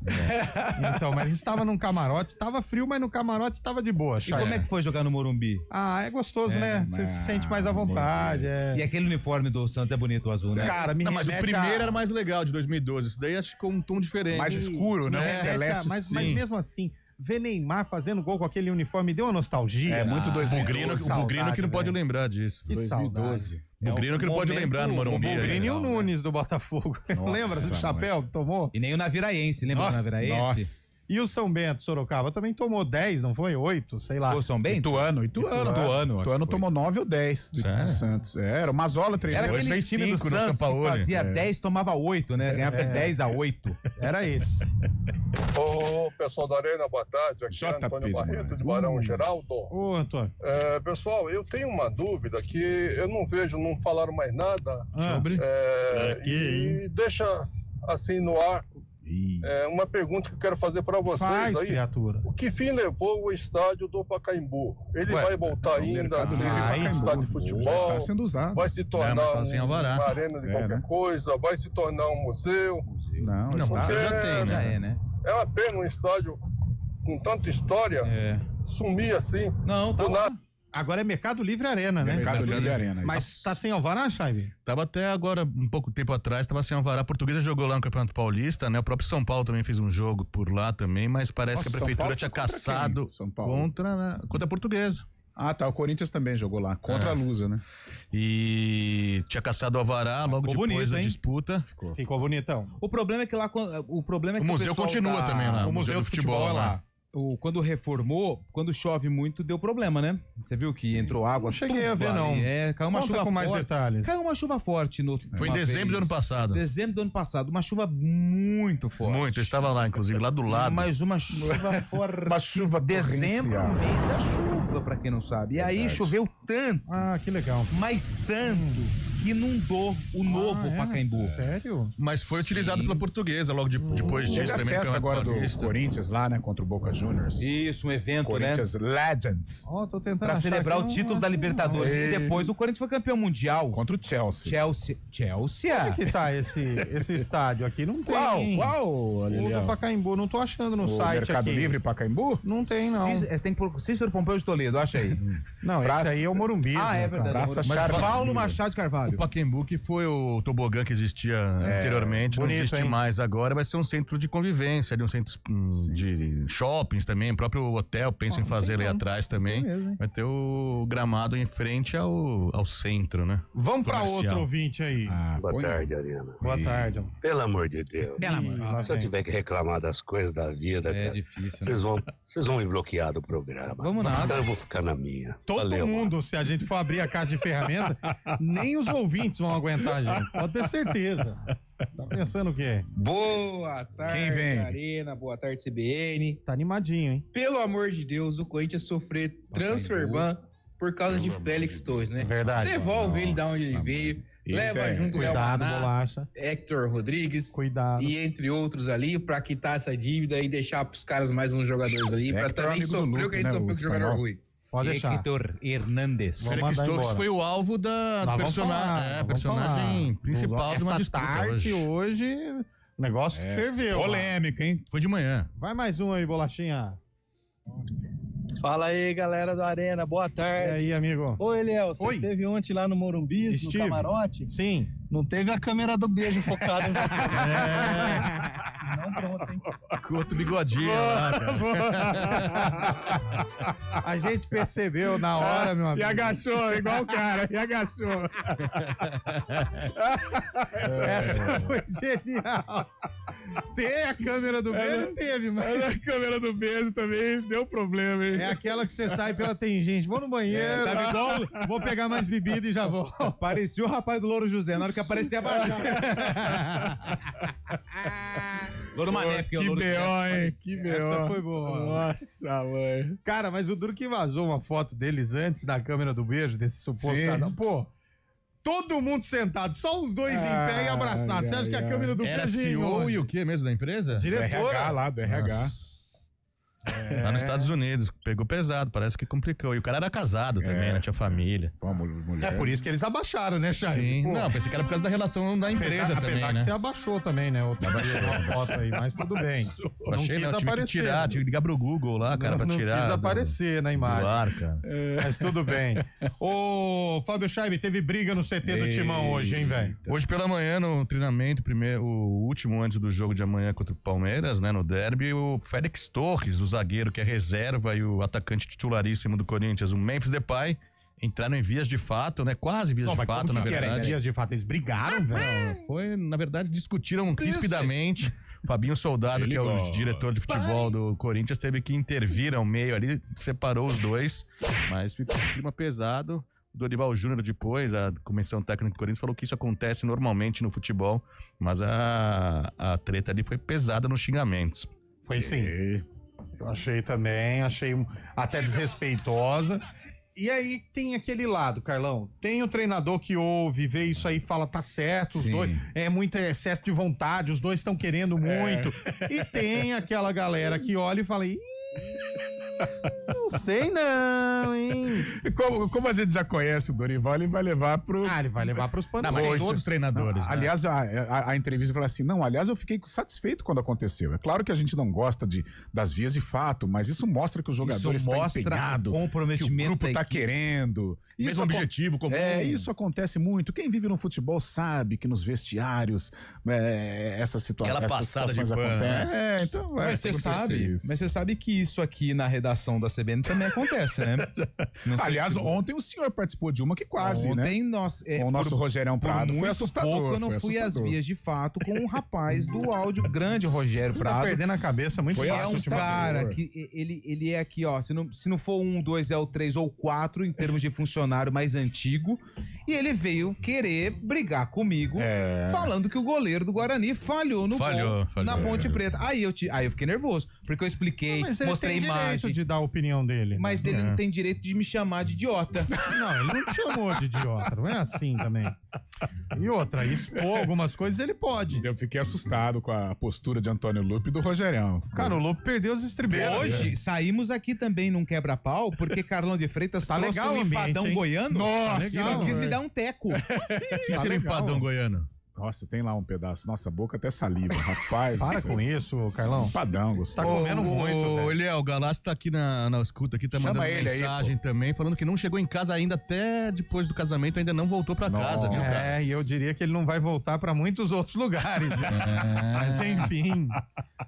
Speaker 2: Então, mas estava num camarote, tava frio, mas no camarote tava de boa.
Speaker 4: E como é que foi jogar no Morumbi?
Speaker 2: É gostoso, né? Você se sente mais à vontade.
Speaker 4: E aquele uniforme do Santos é bonito, o azul, né?
Speaker 2: Cara,
Speaker 5: mas o primeiro era mais legal, de 2012. Esse daí acho que ficou um tom diferente.
Speaker 3: Mais escuro, né?
Speaker 2: Celeste, mas mesmo assim, ver Neymar fazendo gol com aquele uniforme deu uma nostalgia.
Speaker 3: É muito 2012.
Speaker 5: O Bugrino que não pode lembrar disso.
Speaker 2: Que
Speaker 3: 2012.
Speaker 5: O Bugrino que não pode lembrar no Morumbi.
Speaker 2: O Bugrino e o Nunes do Botafogo. Lembra do chapéu que tomou?
Speaker 4: E nem o Naviraense, lembra do Naviraense?
Speaker 3: Nossa.
Speaker 2: E o São Bento, Sorocaba, também tomou 10, não foi? 8, sei lá.
Speaker 4: Foi o São Bento?
Speaker 3: Ituano tomou 9 ou 10 do Santos. Era o Mazola treinador.
Speaker 4: Era aquele time do Santos que fazia 10, tomava 8, né? Ganhava 10-8.
Speaker 2: Era esse.
Speaker 13: Ô, pessoal da Arena, boa tarde. Aqui é Antônio Barreto, de Barão Geraldo.
Speaker 2: Ô, Antônio.
Speaker 13: Pessoal, eu tenho uma dúvida que eu não vejo, não falaram mais nada
Speaker 5: sobre.
Speaker 13: E deixa assim no ar. Uma pergunta que eu quero fazer para vocês.
Speaker 2: Faz,
Speaker 13: aí.
Speaker 2: criatura.
Speaker 13: O que fim levou o estádio do Pacaembu? Ele vai voltar ainda a ser um estádio de futebol?
Speaker 3: Já está sendo usado.
Speaker 13: Vai se tornar uma arena de qualquer coisa? Vai se tornar um museu?
Speaker 3: Não, o estádio já tem, né?
Speaker 13: É uma pena um estádio com tanta história sumir assim.
Speaker 4: Não, tá lá.
Speaker 2: Agora é Mercado Livre Arena, né?
Speaker 3: Mercado Livre Arena.
Speaker 2: Mas tá sem alvará, Chave?
Speaker 5: Tava até agora, um pouco tempo atrás, tava sem alvará. A Portuguesa jogou lá no Campeonato Paulista, né? O próprio São Paulo também fez um jogo por lá também, mas parece que a prefeitura tinha caçado contra a Portuguesa.
Speaker 3: Ah, tá. O Corinthians também jogou lá, contra a Lusa, né?
Speaker 5: E tinha caçado o alvará logo depois da disputa.
Speaker 2: Ficou bonitão.
Speaker 4: O problema é que lá... O problema é que
Speaker 5: o museu continua também lá.
Speaker 2: O Museu do Futebol é lá.
Speaker 4: Quando reformou, quando chove muito, deu problema, né? Você viu que entrou água?
Speaker 2: Não cheguei a ver, não.
Speaker 4: Caiu uma chuva
Speaker 2: com
Speaker 4: forte.
Speaker 2: mais detalhes.
Speaker 4: Caiu uma chuva forte.
Speaker 5: Foi em dezembro do ano passado.
Speaker 4: Dezembro do ano passado. Uma chuva muito forte.
Speaker 5: Muito. Eu estava lá, inclusive, lá do lado.
Speaker 4: Mas uma chuva forte.
Speaker 3: Uma chuva
Speaker 4: Dezembro, mês da chuva, pra quem não sabe. E aí choveu tanto.
Speaker 2: Ah, que legal.
Speaker 4: Mas tanto que inundou o novo Pacaembu.
Speaker 2: Sério?
Speaker 5: Mas foi utilizado pela Portuguesa logo depois disso.
Speaker 3: Teve a
Speaker 5: também,
Speaker 3: festa agora do Corinthians lá, né? Contra o Boca Juniors.
Speaker 4: Isso, um evento,
Speaker 3: Corinthians Legends.
Speaker 2: Tô tentando
Speaker 4: pra celebrar o título da Libertadores. E depois o Corinthians foi campeão mundial.
Speaker 3: Contra o Chelsea.
Speaker 2: Onde que tá esse estádio aqui? Não tem.
Speaker 3: Qual?
Speaker 2: O do Pacaembu, não tô achando no site aqui.
Speaker 3: Mercado Livre Pacaembu?
Speaker 2: Não tem, não.
Speaker 4: Você tem que pôr Cícero Pompeu de Toledo, acha aí.
Speaker 2: Não, esse aí é o Morumbi.
Speaker 4: É verdade. Paulo Machado de Carvalho.
Speaker 5: O Pacaembu, que foi o tobogã que existia anteriormente, não existe mais agora, vai ser um centro de convivência, um centro de shoppings também, o próprio hotel pensa em fazer ali atrás também. Vai ter o gramado em frente ao centro, né?
Speaker 2: Vamos pra outro ouvinte aí.
Speaker 14: Boa tarde, Arena.
Speaker 2: Boa tarde.
Speaker 14: Pelo amor de Deus. Se eu tiver que reclamar das coisas da vida,
Speaker 4: é difícil.
Speaker 14: Vocês vão me bloquear do programa.
Speaker 4: Vamos nada.
Speaker 14: Então eu vou ficar na minha.
Speaker 2: Todo mundo, se a gente for abrir a caixa de ferramenta, nem os ouvintes vão aguentar, gente. Pode ter certeza. Tá pensando o quê?
Speaker 15: Boa tarde,
Speaker 2: Quem vem?
Speaker 15: Arena. Boa tarde, CBN.
Speaker 2: Tá animadinho, hein?
Speaker 15: Pelo amor de Deus, o Corinthians sofrer transfer ban por causa de Félix Torres, né?
Speaker 2: Verdade.
Speaker 15: Devolve ele da onde ele veio. Leva junto o Léo Maná, Hector Rodrigues. E entre outros ali, pra quitar essa dívida e deixar pros caras mais uns jogadores ali, pra também sofrer o que a gente sofreu com o jogador ruim.
Speaker 2: Pode deixar.
Speaker 4: Hector Hernandes.
Speaker 5: Félix Torres foi o alvo da personagem principal de uma disputa.
Speaker 2: Essa tarde hoje, o negócio ferveu.
Speaker 3: Polêmica, hein?
Speaker 5: Foi de manhã.
Speaker 2: Vai mais um aí, Bolachinha.
Speaker 16: Fala aí, galera do Arena, boa tarde.
Speaker 2: E aí, amigo?
Speaker 16: Oi, Eliel, você esteve ontem lá no Morumbi, no camarote?
Speaker 2: Sim.
Speaker 16: Não teve a câmera do beijo focada em você. Não, pronto, hein?
Speaker 5: Com outro bigodinho lá, cara.
Speaker 2: A gente percebeu na hora, meu amigo.
Speaker 3: E agachou, igual o cara, e agachou.
Speaker 2: Essa foi genial. Tem a câmera do beijo? Não teve, mas...
Speaker 3: A câmera do beijo também deu problema, hein?
Speaker 2: É aquela que você sai pela tangente. Vou no banheiro,
Speaker 4: tá igual...
Speaker 2: vou pegar mais bebida e já vou.
Speaker 4: Parecia o rapaz do Louro José, na hora que aparecia abaixo. Louro Mané, porque
Speaker 3: que
Speaker 4: o Louro
Speaker 3: B.O., hein? Que B.O.
Speaker 2: Essa foi boa.
Speaker 3: Nossa, mãe.
Speaker 2: Cara, mas o duro que vazou uma foto deles antes da câmera do beijo, desse suposto casal. Pô, todo mundo sentado, só os dois em pé e abraçados. Você acha que a câmera do
Speaker 5: era
Speaker 2: beijinho...
Speaker 5: CEO e o que mesmo da empresa?
Speaker 2: Diretora.
Speaker 3: Do RH lá, do RH.
Speaker 5: Nossa. Lá nos Estados Unidos, pegou pesado, parece que complicou. E o cara era casado também, né? Tinha família.
Speaker 3: Pô, mulher.
Speaker 2: É por isso que eles abaixaram, né, Chay?
Speaker 5: Sim. Não, pensei que era por causa da relação da empresa também,
Speaker 2: apesar
Speaker 5: né?
Speaker 2: que você abaixou também, né? Outra vez uma foto aí, mas tudo bem.
Speaker 5: Não
Speaker 2: quis
Speaker 5: tive
Speaker 2: aparecer.
Speaker 5: que tirar, tive que ligar pro Google lá, cara, pra tirar.
Speaker 2: Não quis aparecer na imagem.
Speaker 5: Do ar, cara.
Speaker 2: Mas tudo bem. Ô, Fábio Scheibe, teve briga no CT do Timão hoje, hein, velho?
Speaker 5: Hoje pela manhã, no treinamento, o último antes do jogo de amanhã contra o Palmeiras, né, no derby, o Félix Torres, o zagueiro que é reserva, e o atacante titularíssimo do Corinthians, o Memphis Depay, entraram em vias de fato, né? Quase vias de fato, na verdade.
Speaker 2: Era vias de fato? Eles brigaram, velho?
Speaker 5: Foi, na verdade, discutiram rispidamente. Fabinho Soldado, que é o diretor de futebol do Corinthians, teve que intervir ao meio ali, separou os dois, mas ficou um clima pesado. O Dorival Júnior depois, a comissão técnica do Corinthians, falou que isso acontece normalmente no futebol, mas a treta ali foi pesada nos xingamentos.
Speaker 2: Foi sim. Eu achei também, até desrespeitosa. E aí tem aquele lado, Carlão. Tem o treinador que ouve, vê isso aí e fala, tá certo, os dois. É muito excesso de vontade, os dois estão querendo muito. E tem aquela galera que olha e fala, não sei não, hein?
Speaker 3: Como a gente já conhece o Dorival, ele vai levar pro...
Speaker 2: ele vai levar pros panos.
Speaker 5: Mas todos os treinadores, né?
Speaker 3: Aliás, a entrevista fala assim, eu fiquei satisfeito quando aconteceu. É claro que a gente não gosta das vias de fato, mas isso mostra que o jogador está empenhado,
Speaker 4: comprometimento,
Speaker 3: que o grupo está querendo.
Speaker 5: Mesmo objetivo comum.
Speaker 3: Isso acontece muito. Quem vive no futebol sabe que nos vestiários essas situações acontecem. Então
Speaker 4: mas você sabe que isso aqui na redação da CBN também acontece, né?
Speaker 3: Aliás, ontem o senhor participou de uma que quase,
Speaker 4: ontem
Speaker 3: né? Com o nosso Rogério Prado. Foi assustador.
Speaker 4: Pouco eu não fui às vias de fato com o rapaz do áudio, grande Rogério Prado.
Speaker 2: Tá perdendo a cabeça muito fácil.
Speaker 4: É um cara que ele é aqui, ó, se não for 1, 2, é o 3 ou 4 em termos de funcionário mais antigo, e ele veio querer brigar comigo, falando que o goleiro do Guarani falhou no gol na Ponte Preta. Aí eu fiquei nervoso, porque eu expliquei, mostrei imagem. Ele tem
Speaker 2: direito de dar a opinião dele.
Speaker 4: Mas ele não tem direito de me chamar de idiota.
Speaker 2: Não, ele não te chamou de idiota, não é assim também. E outra, expor algumas coisas ele pode.
Speaker 3: Eu fiquei assustado com a postura de Antônio Lupe e do Rogerião.
Speaker 2: Cara, o Lupe perdeu os estribeiros.
Speaker 4: Hoje, saímos aqui também num quebra-pau, porque Carlão de Freitas trouxe um empadão goiano.
Speaker 3: Nossa,
Speaker 4: e não quis me dar um teco.
Speaker 5: Que seria empadão goiano?
Speaker 3: Nossa, tem lá um pedaço. Nossa, boca até saliva, rapaz.
Speaker 2: Para com isso, Carlão.
Speaker 3: Padão, Gustavo.
Speaker 2: Tá comendo muito,
Speaker 5: velho. O Galassi tá aqui na escuta aqui, tá mandando mensagem também, falando que não chegou em casa ainda, até depois do casamento, ainda não voltou pra casa, viu, cara?
Speaker 2: E eu diria que ele não vai voltar pra muitos outros lugares. Mas enfim,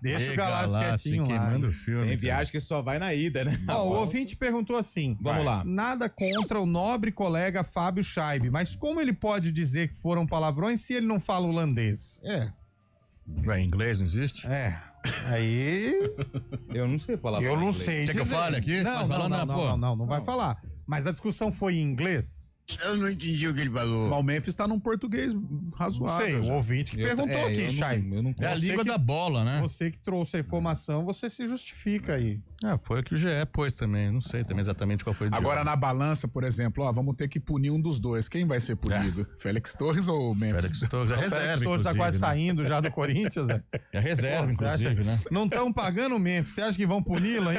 Speaker 2: deixa o Galassi quietinho lá.
Speaker 4: Filme, tem viagem que só vai na ida, né?
Speaker 2: O ouvinte perguntou assim,
Speaker 4: vamos lá.
Speaker 2: Nada contra o nobre colega Fábio Scheibe, mas como ele pode dizer que foram palavrões se ele não fala holandês?
Speaker 5: Inglês não existe?
Speaker 2: Aí...
Speaker 4: Eu não sei palavrão.
Speaker 2: Eu não sei.
Speaker 5: Quer que eu fale aqui?
Speaker 2: Não vai falar. Mas a discussão foi em inglês?
Speaker 17: Eu não entendi o que ele falou.
Speaker 3: Mas o Memphis tá num português razoável.
Speaker 2: Não sei, o ouvinte que perguntou aqui, Chay.
Speaker 5: É a língua da bola, né?
Speaker 2: Você que trouxe a informação, você se justifica aí.
Speaker 5: Foi o que o GE pôs também. Não sei também exatamente qual foi o
Speaker 3: Agora, na balança, por exemplo, vamos ter que punir um dos dois. Quem vai ser punido? Félix Torres ou o Memphis?
Speaker 5: Félix Torres é reserva,
Speaker 2: Félix Torres tá quase saindo já do Corinthians,
Speaker 5: É reserva, inclusive, né?
Speaker 2: Não estão pagando o Memphis. Você acha que vão puni-lo aí?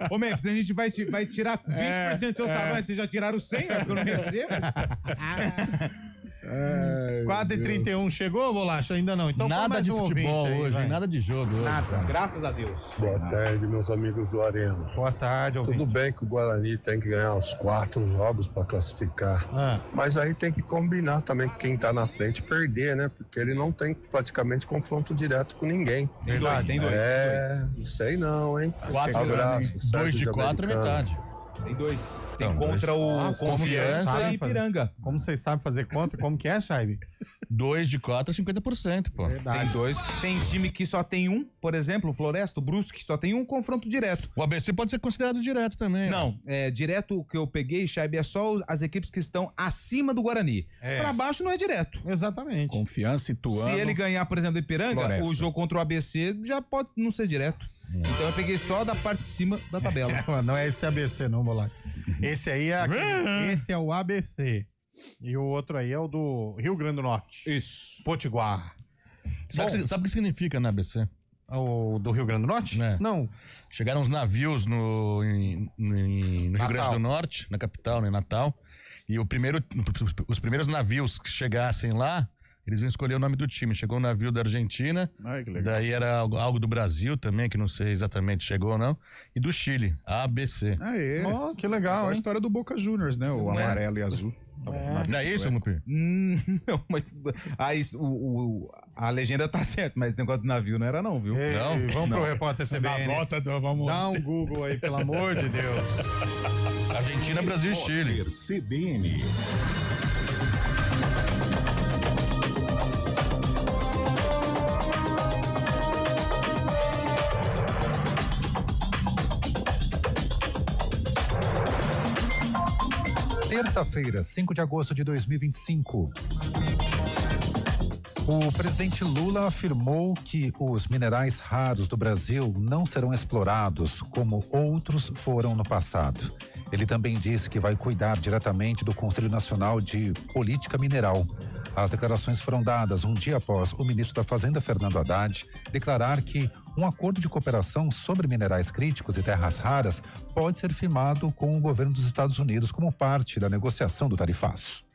Speaker 4: Ô, Memphis, a gente vai tirar 20% do seu salário, mas vocês já tiraram 100, porque eu não recebo?
Speaker 2: 4h31 chegou, Bolacha? Ainda não. Então
Speaker 5: nada de futebol aí, hoje, nada de jogo hoje.
Speaker 2: Nada.
Speaker 4: Graças a Deus.
Speaker 13: Boa tarde, meus amigos do Arena.
Speaker 2: Boa tarde, ouvinte.
Speaker 13: Tudo bem que o Guarani tem que ganhar os 4 jogos para classificar. Mas aí tem que combinar também que quem tá na frente perder, né? Porque ele não tem praticamente confronto direto com ninguém.
Speaker 4: Tem dois.
Speaker 13: Não sei não, hein?
Speaker 5: 2 de 4 é metade.
Speaker 4: Tem 2. Tem contra o Confiança e Ipiranga.
Speaker 2: Como vocês sabem fazer conta? Como que é, Chaibe?
Speaker 5: 2 de 4 é 50%, pô.
Speaker 2: Verdade.
Speaker 4: Tem 2. Tem time que só tem um, por exemplo, o Floresta, o Brusque, só tem um confronto direto.
Speaker 5: O ABC pode ser considerado direto também.
Speaker 4: Não, direto que eu peguei, Chaibe, é só as equipes que estão acima do Guarani. Pra baixo não é direto.
Speaker 2: Exatamente.
Speaker 3: Confiança e Ituano.
Speaker 4: Se ele ganhar, por exemplo, do Ipiranga,
Speaker 3: Floresta.
Speaker 4: o jogo contra o ABC já pode não ser direto. Então eu peguei só da parte de cima da tabela.
Speaker 2: Não é esse ABC não, Bolacha. Esse aí esse é o ABC. E o outro aí é o do Rio Grande do Norte.
Speaker 4: Isso.
Speaker 2: Potiguar.
Speaker 5: Sabe o que significa na ABC?
Speaker 2: O do Rio Grande do Norte? Não.
Speaker 5: Chegaram os navios no Rio Grande do Norte, na capital, em Natal. E os primeiros navios que chegassem lá, eles iam escolher o nome do time. Chegou um navio da Argentina,
Speaker 3: que legal.
Speaker 5: Daí era algo do Brasil também, que não sei exatamente chegou ou não, e do Chile, ABC.
Speaker 2: Que legal,
Speaker 3: a história do Boca Juniors, né? O amarelo e azul.
Speaker 5: Não é isso, Mupi?
Speaker 4: Não, mas a legenda tá certa, mas esse negócio do navio não era não, viu?
Speaker 5: Não?
Speaker 2: Vamos pro repórter CBN.
Speaker 3: Na volta, vamos...
Speaker 2: Dá um Google aí, pelo amor de Deus.
Speaker 5: Argentina, Brasil e Chile.
Speaker 1: CBN.
Speaker 18: Terça-feira, 5 de agosto de 2025. O presidente Lula afirmou que os minerais raros do Brasil não serão explorados como outros foram no passado. Ele também disse que vai cuidar diretamente do Conselho Nacional de Política Mineral. As declarações foram dadas um dia após o ministro da Fazenda, Fernando Haddad, declarar que um acordo de cooperação sobre minerais críticos e terras raras pode ser firmado com o governo dos Estados Unidos como parte da negociação do tarifaço.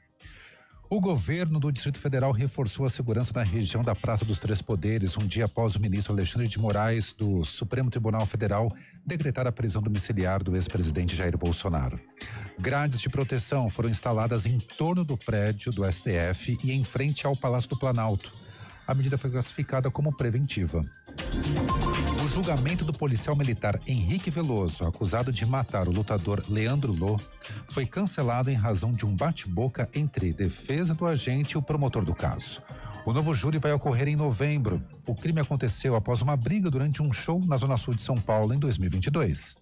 Speaker 18: O governo do Distrito Federal reforçou a segurança na região da Praça dos Três Poderes, um dia após o ministro Alexandre de Moraes, do Supremo Tribunal Federal, decretar a prisão domiciliar do ex-presidente Jair Bolsonaro. Grades de proteção foram instaladas em torno do prédio do STF e em frente ao Palácio do Planalto. A medida foi classificada como preventiva. O julgamento do policial militar Henrique Veloso, acusado de matar o lutador Leandro Lô, foi cancelado em razão de um bate-boca entre defesa do agente e o promotor do caso. O novo júri vai ocorrer em novembro. O crime aconteceu após uma briga durante um show na Zona Sul de São Paulo em 2022.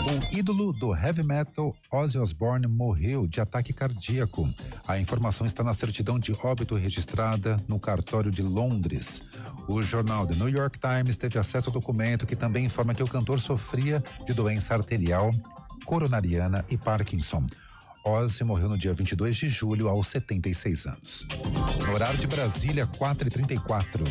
Speaker 18: O ídolo do heavy metal, Ozzy Osbourne, morreu de ataque cardíaco. A informação está na certidão de óbito registrada no cartório de Londres. O jornal The New York Times teve acesso ao documento que também informa que o cantor sofria de doença arterial, coronariana e Parkinson. Ozzy morreu no dia 22 de julho, aos 76 anos. No horário de Brasília, 4h34.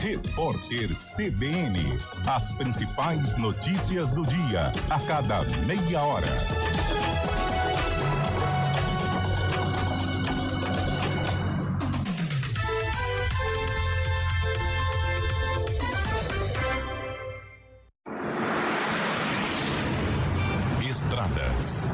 Speaker 1: Repórter CBN. As principais notícias do dia, a cada meia hora. Estradas.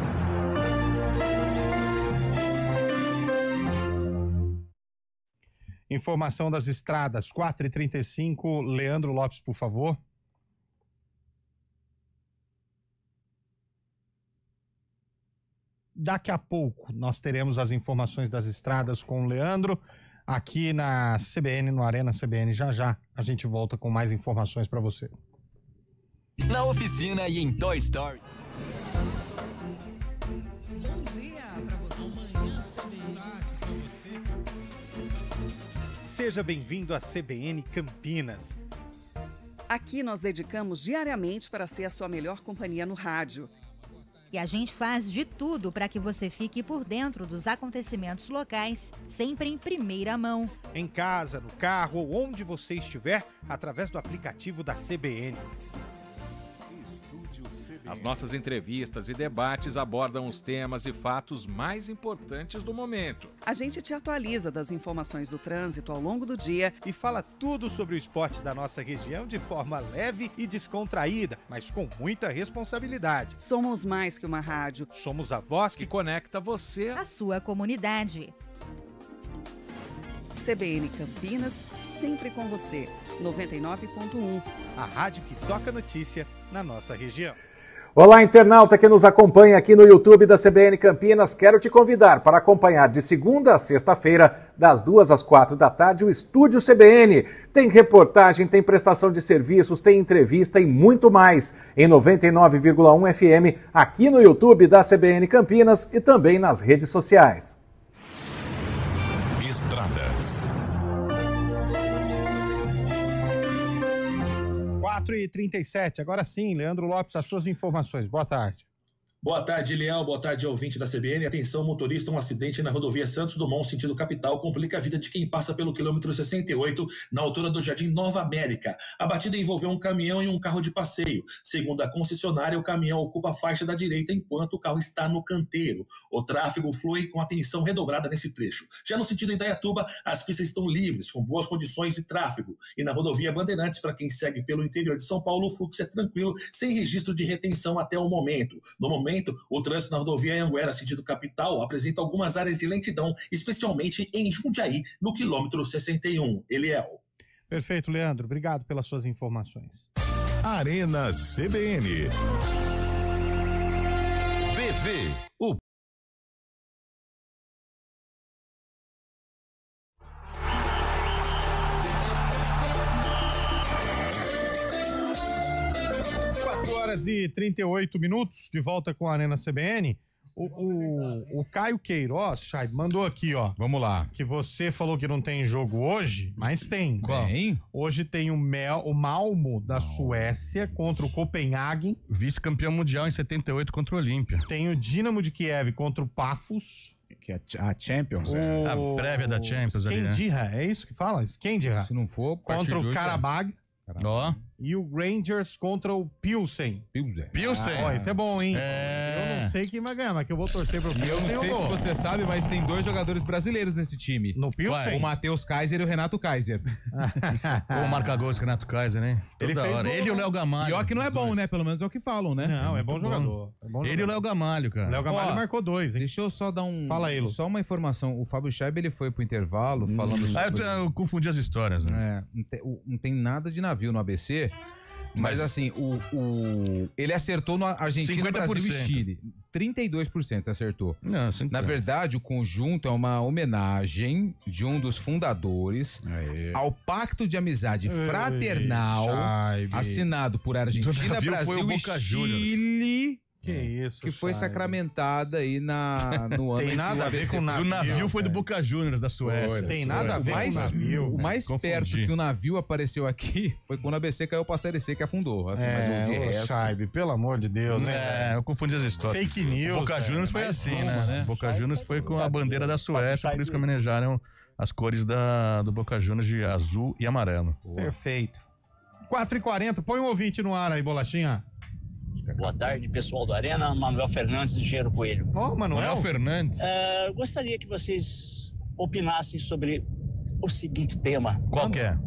Speaker 2: Informação das estradas, 4h35. Leandro Lopes, por favor. Daqui a pouco nós teremos as informações das estradas com o Leandro, aqui na CBN, no Arena CBN. Já já a gente volta com mais informações para você.
Speaker 7: Na oficina e em Toy Story.
Speaker 2: Seja bem-vindo à CBN Campinas.
Speaker 8: Aqui nós dedicamos diariamente para ser a sua melhor companhia no rádio.
Speaker 9: E a gente faz de tudo para que você fique por dentro dos acontecimentos locais, sempre em primeira mão.
Speaker 2: Em casa, no carro ou onde você estiver, através do aplicativo da CBN.
Speaker 10: As nossas entrevistas e debates abordam os temas e fatos mais importantes do momento.
Speaker 8: A gente te atualiza das informações do trânsito ao longo do dia
Speaker 2: e fala tudo sobre o esporte da nossa região de forma leve e descontraída, mas com muita responsabilidade.
Speaker 8: Somos mais que uma rádio.
Speaker 2: Somos a voz
Speaker 10: que conecta você
Speaker 9: à sua comunidade.
Speaker 8: CBN Campinas, sempre com você. 99.1.
Speaker 2: A rádio que toca notícia na nossa região.
Speaker 19: Olá, internauta que nos acompanha aqui no YouTube da CBN Campinas. Quero te convidar para acompanhar de segunda a sexta-feira, das 2 às 4 da tarde, o Estúdio CBN. Tem reportagem, tem prestação de serviços, tem entrevista e muito mais. Em 99,1 FM, aqui no YouTube da CBN Campinas e também nas redes sociais.
Speaker 1: Estradas.
Speaker 2: 4h37, agora sim, Leandro Lopes, as suas informações. Boa tarde.
Speaker 20: Boa tarde, Leal. Boa tarde, ouvinte da CBN. Atenção, motorista, um acidente na rodovia Santos Dumont, sentido capital, complica a vida de quem passa pelo quilômetro 68, na altura do Jardim Nova América. A batida envolveu um caminhão e um carro de passeio. Segundo a concessionária, o caminhão ocupa a faixa da direita enquanto o carro está no canteiro. O tráfego flui com atenção redobrada nesse trecho. Já no sentido Indaiatuba, as pistas estão livres, com boas condições de tráfego. E na rodovia Bandeirantes, para quem segue pelo interior de São Paulo, o fluxo é tranquilo, sem registro de retenção até o momento. No momento, o trânsito na rodovia Anhanguera, sentido capital, apresenta algumas áreas de lentidão, especialmente em Jundiaí, no quilômetro 61. Eliel.
Speaker 2: Perfeito, Leandro. Obrigado pelas suas informações.
Speaker 1: Arena CBN.
Speaker 7: BV, o
Speaker 2: horas e 38 minutos, de volta com a Arena CBN. O Caio Queiroz, Chay, mandou aqui, ó.
Speaker 3: Vamos lá.
Speaker 2: Que você falou que não tem jogo hoje, mas tem.
Speaker 3: Qual?
Speaker 2: Hoje tem o Malmo da Suécia contra o Copenhagen.
Speaker 5: Vice-campeão mundial em 78 contra o Olímpia.
Speaker 2: Tem o Dinamo de Kiev contra o Pafos.
Speaker 3: Que é a Champions,
Speaker 5: A prévia da Champions ali, né?
Speaker 2: Skendira, é isso que fala? Skendira.
Speaker 4: Se não for,
Speaker 2: contra o Karabag.
Speaker 5: Ó.
Speaker 2: E o Rangers contra o Pilsen.
Speaker 5: Pilsen.
Speaker 2: Esse é bom, hein? Eu não sei quem vai ganhar, mas que eu vou torcer pro Pilsen.
Speaker 4: Eu não sei se você sabe, mas tem 2 jogadores brasileiros nesse time.
Speaker 2: No Pilsen?
Speaker 4: O Matheus Kaiser e o Renato Kaiser.
Speaker 5: O marca-gols Renato Kaiser, né?
Speaker 2: Ele
Speaker 5: Toda
Speaker 2: fez
Speaker 5: hora.
Speaker 2: gol.
Speaker 5: Ele e o Léo Gamalho.
Speaker 4: Pior que não é bom, né? Pelo menos é o que falam, né?
Speaker 2: Não, é bom jogador.
Speaker 5: Ele e o Léo Gamalho, cara.
Speaker 2: O Léo Gamalho marcou 2, hein?
Speaker 4: Deixa eu só dar um...
Speaker 2: Fala aí, Lu.
Speaker 4: Só uma informação. O Fábio Scheib, ele foi pro intervalo falando sobre...
Speaker 5: Eu confundi as histórias, né?
Speaker 4: Não tem nada de navio no ABC... Mas assim, ele acertou no Argentina, 50%. Brasil e Chile. 32% acertou.
Speaker 5: Não,
Speaker 4: na verdade, o conjunto é uma homenagem de um dos fundadores ao Pacto de Amizade Fraternal assinado por Argentina, Brasil e Chile.
Speaker 2: Que isso,
Speaker 4: que foi sacramentada aí no ano.
Speaker 2: Tem nada a ver com o navio.
Speaker 5: O navio foi do Boca Juniors da Suécia.
Speaker 2: Tem nada a ver com o navio.
Speaker 4: O mais perto que o navio apareceu aqui foi quando a ABC caiu pra Série C que afundou. Assim, mas
Speaker 2: Scheibe, pelo amor de Deus, né?
Speaker 5: Eu confundi as histórias.
Speaker 2: Fake news.
Speaker 5: O Boca Juniors foi assim, né? Boca Juniors foi com a bandeira da Suécia, por isso que homenagearam as cores do Boca Juniors de azul e amarelo.
Speaker 2: Perfeito. 4h40, põe um ouvinte no ar aí, Bolachinha.
Speaker 21: Boa tarde, pessoal do Arena. Manuel Fernandes de Engenheiro Coelho.
Speaker 2: Manuel
Speaker 5: Fernandes.
Speaker 21: Gostaria que vocês opinassem sobre o seguinte tema.
Speaker 5: Qual que é?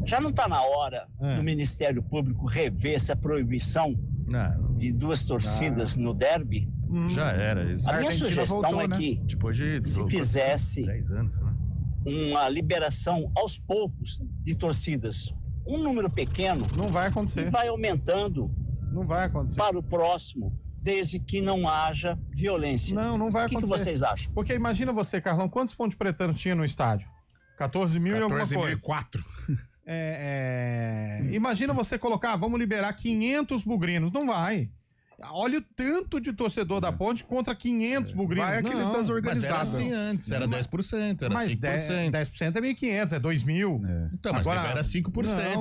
Speaker 21: Já não está na hora do Ministério Público rever essa proibição de 2 torcidas no derby?
Speaker 5: Já era isso.
Speaker 21: A minha sugestão é que se fizesse
Speaker 5: 10 anos, né?
Speaker 21: uma liberação aos poucos de torcidas, um número pequeno,
Speaker 2: não vai acontecer.
Speaker 21: E vai aumentando.
Speaker 2: Não vai acontecer.
Speaker 21: Para o próximo, desde que não haja violência.
Speaker 2: Não vai acontecer.
Speaker 21: O que vocês acham?
Speaker 2: Porque imagina você, Carlão, quantos pontos pretanos tinha no estádio? 14 mil e alguma coisa.
Speaker 3: 14.004.
Speaker 2: Imagina você colocar, vamos liberar 500 bugrinos. Não vai. Olha o tanto de torcedor da Ponte contra 500 bugrinos.
Speaker 3: Vai aqueles das organizadas.
Speaker 5: Mas era assim antes, era 10%, era
Speaker 2: mas
Speaker 5: 5%.
Speaker 2: 10% é 1.500, é 2.000.
Speaker 5: Então, mas agora era 5%,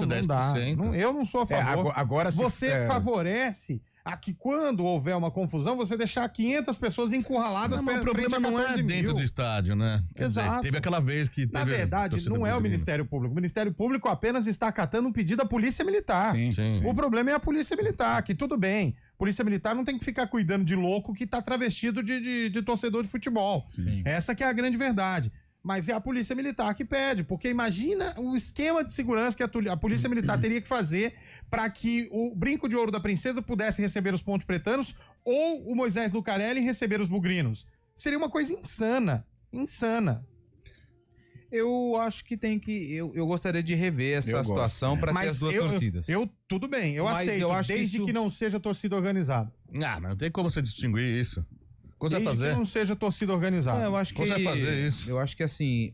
Speaker 5: 10%.
Speaker 2: Eu não sou a favor.
Speaker 3: Agora
Speaker 2: você favorece a que quando houver uma confusão, você deixar 500 pessoas encurraladas
Speaker 5: para frente a 14 mil. O problema não é dentro do estádio, né?
Speaker 2: Exato.
Speaker 5: Dizer, teve aquela vez que
Speaker 2: na verdade, não é o Ministério Público. O Ministério Público apenas está acatando um pedido da Polícia Militar.
Speaker 3: Sim.
Speaker 2: O problema é a Polícia Militar, que tudo bem. Polícia Militar não tem que ficar cuidando de louco que tá travestido de torcedor de futebol.
Speaker 3: Sim.
Speaker 2: Essa que é a grande verdade. Mas é a Polícia Militar que pede, porque imagina o esquema de segurança que a Polícia Militar teria que fazer para que o Brinco de Ouro da Princesa pudesse receber os pontos pretanos ou o Moisés Lucarelli receber os bugrinos. Seria uma coisa insana. Insana.
Speaker 4: Eu acho que tem que... Eu gostaria de rever essa situação para ter as duas torcidas.
Speaker 2: Tudo bem, eu aceito, desde que não seja torcida organizada.
Speaker 5: Mas não tem como você distinguir isso. Como você vai fazer?
Speaker 2: Que não seja torcida organizada.
Speaker 4: Eu acho que
Speaker 5: você vai fazer isso?
Speaker 4: Eu acho que assim,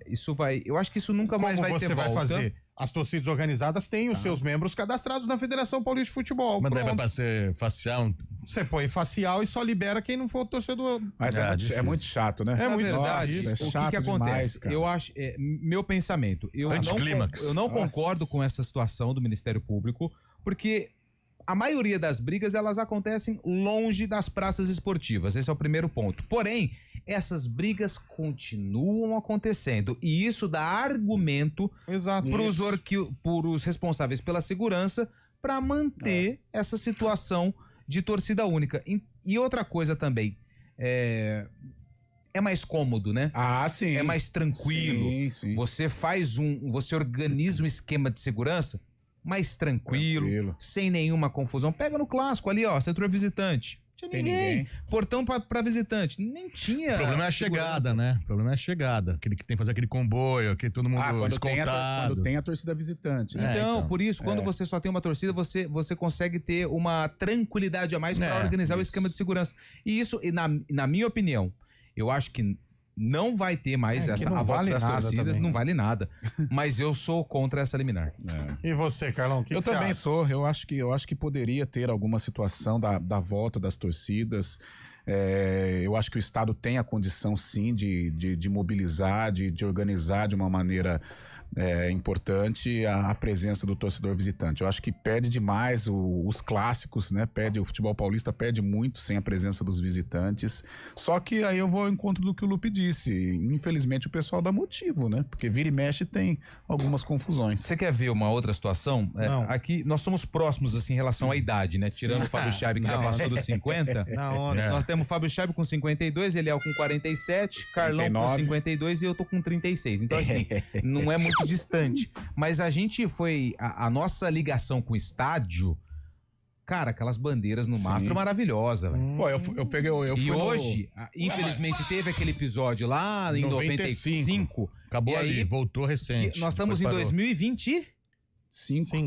Speaker 4: isso vai... Eu acho que isso nunca mais vai ter volta.
Speaker 2: Como você vai fazer? As torcidas organizadas têm os seus membros cadastrados na Federação Paulista de Futebol.
Speaker 5: Mas daí vai ser facial?
Speaker 2: Você põe facial e só libera quem não for torcedor.
Speaker 3: Mas é muito chato, né?
Speaker 2: É muito
Speaker 4: verdade.
Speaker 3: É chato
Speaker 4: o que
Speaker 3: demais,
Speaker 4: acontece?
Speaker 3: cara.
Speaker 4: Eu acho... meu pensamento. Eu não concordo com essa situação do Ministério Público, porque... A maioria das brigas, elas acontecem longe das praças esportivas. Esse é o primeiro ponto. Porém, essas brigas continuam acontecendo. E isso dá argumento para os responsáveis pela segurança para manter essa situação de torcida única. E outra coisa também, é mais cômodo, né?
Speaker 3: Sim.
Speaker 4: É mais tranquilo.
Speaker 3: Sim.
Speaker 4: Você você organiza um esquema de segurança mais tranquilo, sem nenhuma confusão. Pega no clássico ali, ó, setor visitante. Tinha ninguém. Portão pra visitante. Nem tinha.
Speaker 5: O problema é a chegada, né? O problema é a chegada. Aquele que tem que fazer aquele comboio, aquele todo mundo escoltado.
Speaker 3: Quando tem a torcida visitante. Né?
Speaker 4: Então, por isso, quando você só tem uma torcida, você consegue ter uma tranquilidade a mais para organizar o esquema de segurança. E isso, na minha opinião, eu acho que não vai ter mais a volta das torcidas, também. Não vale nada. Mas eu sou contra essa liminar.
Speaker 2: E você, Carlão,
Speaker 3: eu também acha? Eu acho que poderia ter alguma situação da volta das torcidas. Eu acho que o Estado tem a condição, sim, de mobilizar, de organizar de uma maneira importante a presença do torcedor visitante. Eu acho que perde demais os clássicos, né? O futebol paulista perde muito sem a presença dos visitantes. Só que aí eu vou ao encontro do que o Lupe disse. Infelizmente o pessoal dá motivo, né? Porque vira e mexe tem algumas confusões.
Speaker 4: Você quer ver uma outra situação? Aqui nós somos próximos assim em relação à idade, né? Tirando o Fábio Chaib, que já passou dos 50. Nós temos o Fábio Chaib com 52, Eliel com 47, Carlão 39. Com 52 e eu tô com 36. Então assim, não é muito distante, mas a gente foi a nossa ligação com o estádio, cara, aquelas bandeiras no mastro maravilhosa, velho.
Speaker 3: Pô, eu peguei
Speaker 4: e hoje, infelizmente teve aquele episódio lá em 95.
Speaker 5: Acabou ali, voltou recente.
Speaker 4: Nós estamos em 2020.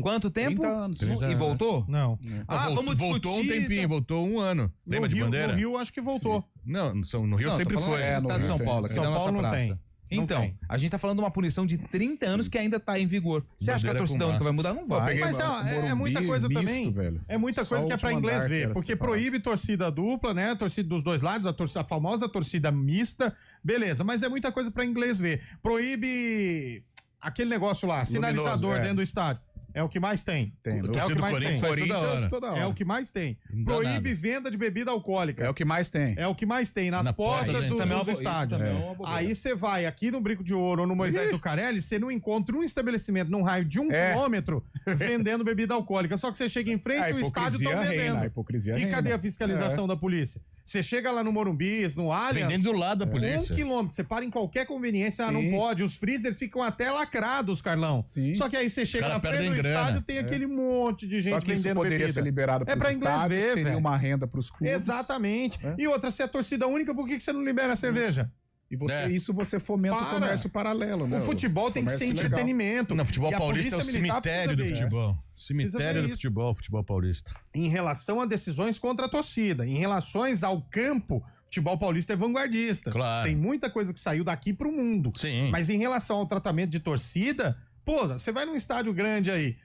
Speaker 4: Quanto tempo?
Speaker 3: 30 anos.
Speaker 4: E voltou?
Speaker 2: Não.
Speaker 4: Vamos discutir.
Speaker 5: Voltou um tempinho, voltou um ano. Lembra de bandeira?
Speaker 2: No Rio acho que voltou.
Speaker 5: Não, no Rio sempre foi.
Speaker 4: No estado de São Paulo, aqui da nossa praça. Então, a gente tá falando de uma punição de 30 anos que ainda tá em vigor. Você acha que a torcida única vai mudar? Não vai.
Speaker 2: Mas é muita coisa também. É muita coisa que é pra inglês ver. Porque proíbe torcida dupla, né? Torcida dos dois lados, a famosa torcida mista. Beleza, mas é muita coisa pra inglês ver. Proíbe aquele negócio lá, sinalizador dentro do estádio. É o que mais tem.
Speaker 3: É
Speaker 2: o que mais tem.
Speaker 3: Corinthians toda hora.
Speaker 2: É o que mais tem. Proíbe venda de bebida alcoólica.
Speaker 3: É o que mais tem.
Speaker 2: É o que mais tem nas portas dos estádios. Aí você vai aqui no Brinco de Ouro ou no Moisés do Carelli, você não encontra um estabelecimento num raio de 1 quilômetro vendendo bebida alcoólica. Só que você chega em frente e o estádio tá vendendo.
Speaker 3: A hipocrisia
Speaker 2: e cadê a fiscalização da polícia? Você chega lá no Morumbi, no Allianz...
Speaker 5: Vendendo do lado da polícia.
Speaker 2: 1 quilômetro, você para em qualquer conveniência, não pode. Os freezers ficam até lacrados, Carlão. Só que aí você chega na frente do estádio, tem aquele monte de gente vendendo bebida.
Speaker 3: Só que isso poderia ser liberado para os estádios, seria uma renda para os clubes.
Speaker 2: Exatamente. E outra, se é torcida única, por que você não libera a cerveja?
Speaker 3: E isso você fomenta o comércio paralelo, né?
Speaker 2: O futebol tem que ser entretenimento.
Speaker 5: O futebol paulista é o cemitério do futebol. Cemitério do futebol paulista.
Speaker 2: Em relação a decisões contra a torcida, em relações ao campo, o futebol paulista é vanguardista.
Speaker 5: Claro.
Speaker 2: Tem muita coisa que saiu daqui pro mundo.
Speaker 5: Sim.
Speaker 2: Mas em relação ao tratamento de torcida, pô, você vai num estádio grande aí,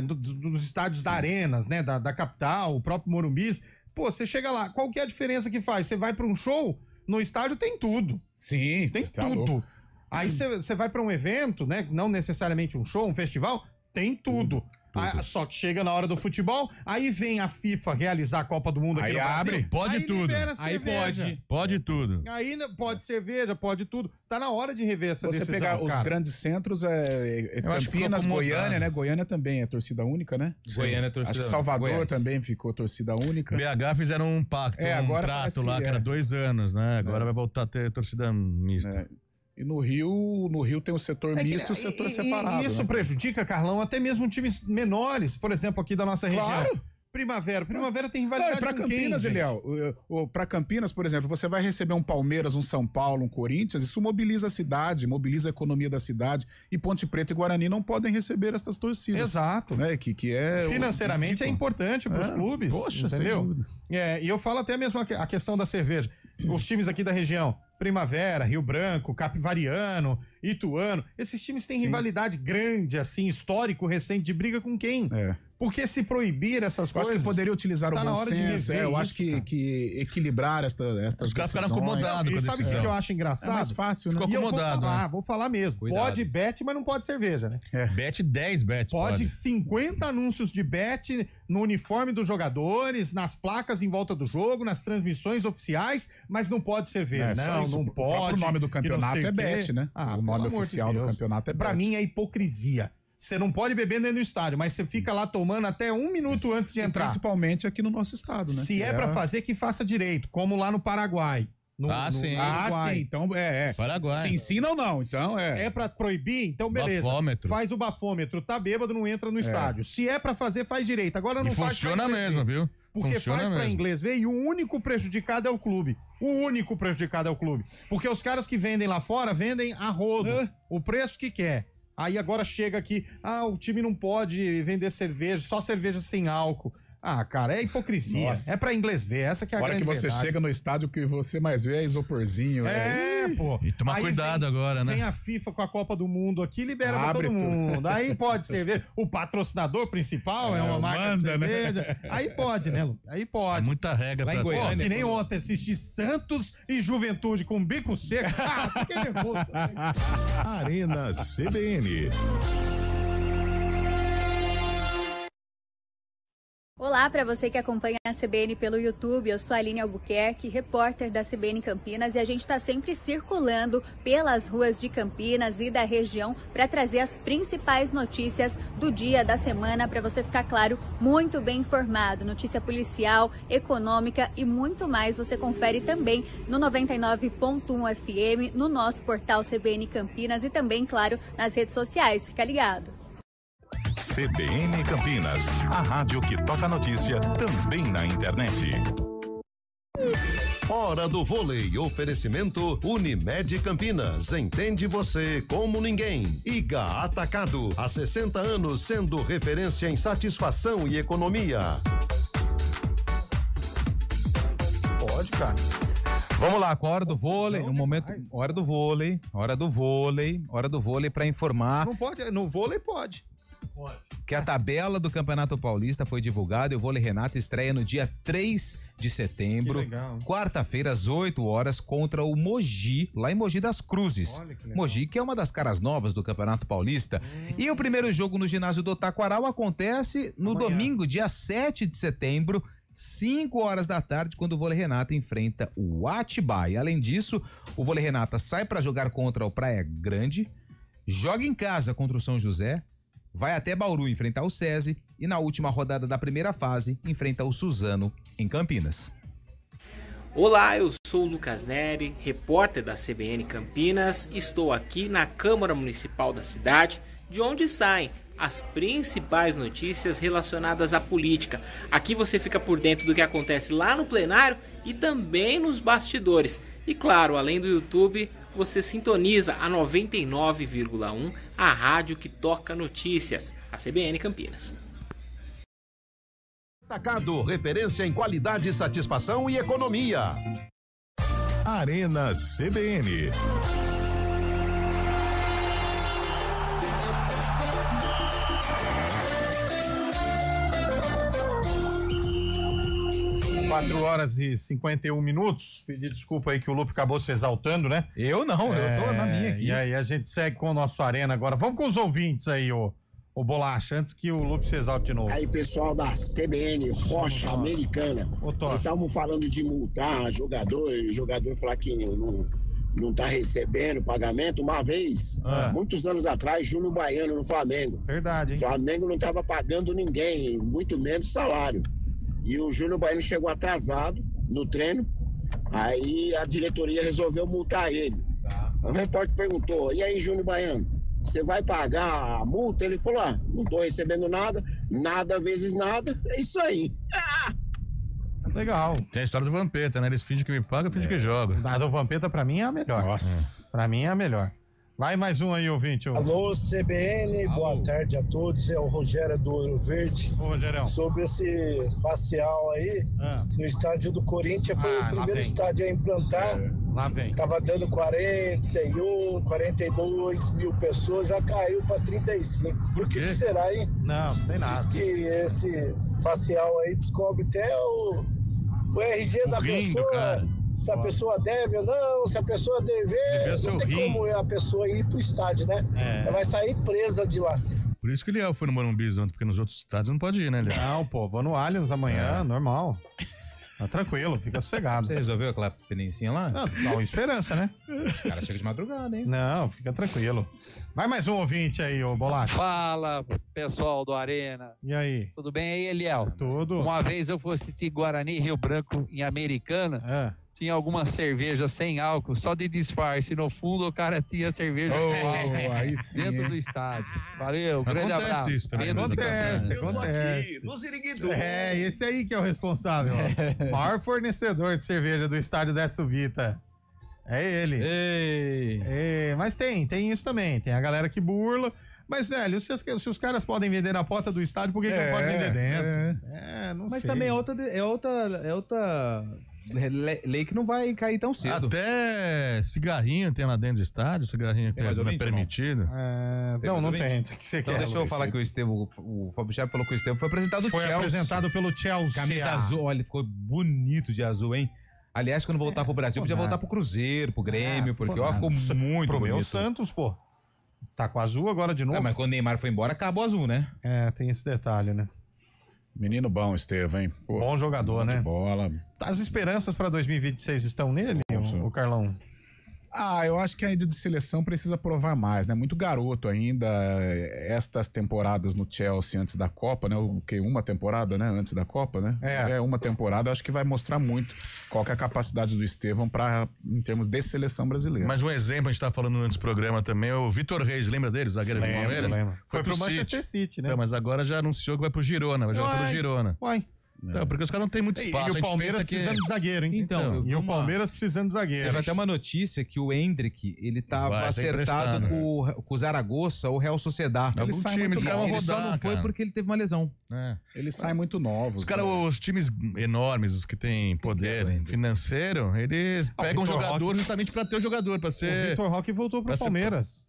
Speaker 2: dos estádios da Arenas, né, da capital, o próprio Morumbi, pô, você chega lá, qual que é a diferença que faz? Você vai pra um show, no estádio tem tudo.
Speaker 3: Sim.
Speaker 2: Tem tudo. Louco. Aí você vai pra um evento, né, não necessariamente um show, um festival, tem tudo. Só que chega na hora do futebol, aí vem a FIFA realizar a Copa do Mundo aqui no Brasil.
Speaker 5: Pode tudo.
Speaker 2: Aí
Speaker 5: pode tudo.
Speaker 2: Aí pode cerveja, pode tudo. Tá na hora de rever essa decisão,
Speaker 3: pegar os grandes centros, Campinas, Goiânia, né? Goiânia também é torcida única, né?
Speaker 4: Goiânia é torcida única.
Speaker 3: Acho que Salvador também ficou torcida única.
Speaker 5: BH fizeram um pacto, um trato lá, que era 2 anos, né? Agora vai voltar a ter torcida mista.
Speaker 3: E no Rio tem o setor misto e o setor separado.
Speaker 2: E isso prejudica, Carlão, até mesmo times menores, por exemplo, aqui da nossa região. Primavera tem rivalidade
Speaker 3: pra
Speaker 2: com
Speaker 3: Campinas,
Speaker 2: quem,
Speaker 3: Eliel, pra Campinas, por exemplo, você vai receber um Palmeiras, um São Paulo, um Corinthians, isso mobiliza a cidade, mobiliza a economia da cidade, e Ponte Preta e Guarani não podem receber essas torcidas.
Speaker 2: Exato.
Speaker 3: Né? Que é
Speaker 2: financeiramente é importante pros clubes,
Speaker 3: poxa,
Speaker 2: entendeu? E eu falo até mesmo a questão da cerveja. Os times aqui da região, Primavera, Rio Branco, Capivariano, Ituano, esses times têm rivalidade grande, assim, histórico, recente, de briga com quem? Porque se proibir essas coisas...
Speaker 3: Eu acho que poderia utilizar o bom senso. Eu acho que equilibrar estas decisões...
Speaker 5: Os caras ficaram acomodados com a decisão.
Speaker 2: Sabe o que eu acho engraçado?
Speaker 3: É mais fácil, né?
Speaker 2: Ficou acomodado, vou falar mesmo. Cuidado. Pode bet, mas não pode cerveja, né?
Speaker 5: Bet 10 bet.
Speaker 2: Pode 50 anúncios de bet no uniforme dos jogadores, nas placas em volta do jogo, nas transmissões oficiais, mas não pode cerveja. Não pode.
Speaker 3: O nome do campeonato é bet, né? O nome oficial do campeonato é bet.
Speaker 2: Pra mim é hipocrisia. Você não pode beber dentro do estádio, mas você fica lá tomando até 1 minuto antes de entrar.
Speaker 3: Principalmente aqui no nosso estado, né?
Speaker 2: Se é pra fazer, que faça direito, como lá no Paraguai.
Speaker 5: Sim.
Speaker 2: Paraguai.
Speaker 3: Sim, então
Speaker 5: Paraguai.
Speaker 3: Sim, não, então
Speaker 2: É pra proibir? Então beleza.
Speaker 5: Bafômetro.
Speaker 2: Faz o bafômetro, tá bêbado, não entra no estádio. Se é pra fazer, faz direito. Agora não faz.
Speaker 5: Funciona mesmo, viu?
Speaker 2: Porque faz pra inglês ver e o único prejudicado é o clube. Porque os caras que vendem lá fora vendem a rodo. O preço que quer. Aí agora chega aqui, o time não pode vender cerveja, só cerveja sem álcool. Ah, cara, é hipocrisia. Nossa. É pra inglês ver, essa que é a grande verdade.
Speaker 3: A hora que você chega no estádio, o que você mais vê é isoporzinho.
Speaker 2: Pô.
Speaker 5: E tomar cuidado agora, né?
Speaker 2: Vem a FIFA com a Copa do Mundo aqui, libera pra todo mundo. Aí pode cerveja. O patrocinador principal é uma marca de cerveja. Né? Aí pode, né, Lu? Aí pode.
Speaker 5: É muita regra
Speaker 2: pra Goiânia. Que nem ontem assisti Santos e Juventude com bico seco. Que nervoso.
Speaker 1: Arena CBN.
Speaker 6: Olá para você que acompanha a CBN pelo YouTube, eu sou a Aline Albuquerque, repórter da CBN Campinas, e a gente está sempre circulando pelas ruas de Campinas e da região para trazer as principais notícias do dia, da semana, para você ficar, claro, muito bem informado. Notícia policial, econômica e muito mais você confere também no 99.1 FM, no nosso portal CBN Campinas e também, claro, nas redes sociais. Fica ligado.
Speaker 1: CBN Campinas, a rádio que toca notícia também na internet.
Speaker 22: Hora do Vôlei, oferecimento Unimed Campinas, entende você como ninguém. Iga Atacado, há 60 anos sendo referência em satisfação e economia.
Speaker 2: Pode, cara.
Speaker 4: Vamos lá, com a hora do vôlei, um momento, hora do vôlei para informar.
Speaker 2: Não pode, no vôlei pode.
Speaker 4: Que a tabela do Campeonato Paulista foi divulgada e o Vôlei Renata estreia no dia 3 de setembro, quarta-feira, às 8 horas, contra o Mogi, lá em Mogi das Cruzes. Mogi, que é uma das caras novas do Campeonato Paulista. E o primeiro jogo no ginásio do Taquaral acontece no domingo, dia 7 de setembro, 5 horas da tarde, quando o Vôlei Renata enfrenta o Atibaia. Além disso, o Vôlei Renata sai para jogar contra o Praia Grande, joga em casa contra o São José, vai até Bauru enfrentar o SESI e na última rodada da primeira fase enfrenta o Suzano em Campinas.
Speaker 23: Olá, eu sou o Lucas Neri, repórter da CBN Campinas. Estou aqui na Câmara Municipal da cidade, de onde saem as principais notícias relacionadas à política. Aqui você fica por dentro do que acontece lá no plenário e também nos bastidores. E claro, além do YouTube, você sintoniza a 99,1, a rádio que toca notícias, a CBN Campinas.
Speaker 22: Atacado, referência em qualidade, satisfação e economia.
Speaker 1: Arena CBN.
Speaker 2: Quatro horas e 51 minutos. Pedir desculpa aí que o Lupe acabou se exaltando, né?
Speaker 4: Eu não, eu tô na minha aqui.
Speaker 2: E aí a gente segue com o nosso Arena agora. Vamos com os ouvintes aí, ô Bolacha, antes que o Lupe se exalte de novo.
Speaker 24: Aí, pessoal da CBN, Rocha Americana. Vocês estavam falando de multar jogador falar que não tá recebendo pagamento. Uma vez, muitos anos atrás, Júnior Baiano no Flamengo.
Speaker 2: Verdade, hein?
Speaker 24: O Flamengo não tava pagando ninguém, muito menos salário. E o Júnior Baiano chegou atrasado no treino, aí a diretoria resolveu multar ele. O repórter perguntou, e aí, Júnior Baiano, você vai pagar a multa? Ele falou, não tô recebendo nada vezes nada, é isso aí.
Speaker 2: Legal.
Speaker 5: Tem a história do Vampeta, né? Eles fingem que me pagam, fingem que jogam.
Speaker 2: Mas o Vampeta pra mim é a melhor.
Speaker 5: Nossa.
Speaker 2: Pra mim é a melhor. Vai mais um aí, ouvinte.
Speaker 25: Alô, CBN, boa tarde a todos. É o Rogério do Ouro Verde.
Speaker 2: Ô, Rogerão.
Speaker 25: Sobre esse facial aí, no estádio do Corinthians, foi o primeiro estádio a implantar.
Speaker 2: Lá vem.
Speaker 25: Tava dando 41, 42 mil pessoas, já caiu para 35. Por que será, hein?
Speaker 2: Não tem nada.
Speaker 25: Diz que esse facial aí descobre até o RG da pessoa.
Speaker 5: Cara.
Speaker 25: Se a pessoa deve ou não, se a pessoa dever, não tem como a pessoa ir pro estádio, né? Ela vai sair presa de lá.
Speaker 5: Por isso que o Liel foi no Morumbi ontem, porque nos outros estádios não pode ir, né, Liel?
Speaker 2: Não, pô, vou no Allianz amanhã, normal. Tá tranquilo, fica sossegado.
Speaker 4: Você resolveu aquela pendencinha lá?
Speaker 2: Não, dá uma esperança, né?
Speaker 4: Os caras chegam de madrugada, hein?
Speaker 2: Não, fica tranquilo. Vai mais um ouvinte aí, ô Bolacha.
Speaker 26: Fala, pessoal do Arena.
Speaker 2: E aí?
Speaker 26: Tudo bem aí, Eliel?
Speaker 2: Tudo.
Speaker 26: Uma vez eu fui assistir Guarani Rio Branco em Americana. Tinha alguma cerveja sem álcool, só de disfarce. No fundo, o cara tinha cerveja com álcool
Speaker 3: aí sim,
Speaker 26: dentro do estádio. Valeu, grande abraço.
Speaker 2: Isso, acontece. Esse aí que é o responsável. O maior fornecedor de cerveja do estádio Décio Vita. É ele. Mas tem isso também. Tem a galera que burla. Mas, velho, se os caras podem vender na porta do estádio, por que não pode vender dentro? Não
Speaker 4: Mas
Speaker 2: sei.
Speaker 4: também é outra lei que não vai cair tão cedo.
Speaker 5: Até cigarrinho tem lá dentro do estádio, cigarrinho que não é permitido.
Speaker 2: Não tem. O que você quer?
Speaker 4: Deixa eu falar que o Fábio Chave falou que o Estevão foi apresentado no Chelsea.
Speaker 2: Foi apresentado pelo Chelsea.
Speaker 4: Camisa azul, olha, ele ficou bonito de azul, hein? Aliás, quando voltar pro Brasil, podia voltar pro Cruzeiro, pro Grêmio, porque ficou muito
Speaker 2: pro
Speaker 4: bonito.
Speaker 2: meu Santos, pô. Tá com azul agora de novo.
Speaker 4: Mas quando o Neymar foi embora, acabou azul, né?
Speaker 2: Tem esse detalhe, né?
Speaker 3: Menino bom, Estevão, hein? Pô,
Speaker 2: bom jogador, né?
Speaker 3: De bola.
Speaker 2: As esperanças para 2026 estão nele, o Carlão?
Speaker 3: Eu acho que a ida de seleção precisa provar mais, né? Muito garoto ainda. Estas temporadas no Chelsea antes da Copa, né? Uma temporada, né? Antes da Copa, né? Uma temporada. Acho que vai mostrar muito qual que é a capacidade do Estevão em termos de seleção brasileira.
Speaker 5: Mas um exemplo, a gente tava falando antes do programa também, o Vitor Reis, lembra dele? O zagueiro do Palmeiras?
Speaker 2: Lembro. Foi pro Manchester City, né?
Speaker 5: Então, mas agora já anunciou que vai pro Girona, vai jogar pelo Girona. Então, porque os caras não tem muito espaço.
Speaker 2: E o Palmeiras precisando de zagueiro, hein?
Speaker 4: Então,
Speaker 2: e o Palmeiras precisando de zagueiro.
Speaker 4: Teve até uma notícia que o Endrick, ele tava acertado com o Zaragoza ou Real Sociedad.
Speaker 3: Ele sai muito novo.
Speaker 4: Ele só não foi porque ele teve uma lesão.
Speaker 3: Eles saem muito novos.
Speaker 5: Os caras, os times enormes, os que têm poder financeiro, eles pegam um jogador justamente pra ter o jogador, pra ser...
Speaker 2: O Vitor Roque voltou pro Palmeiras.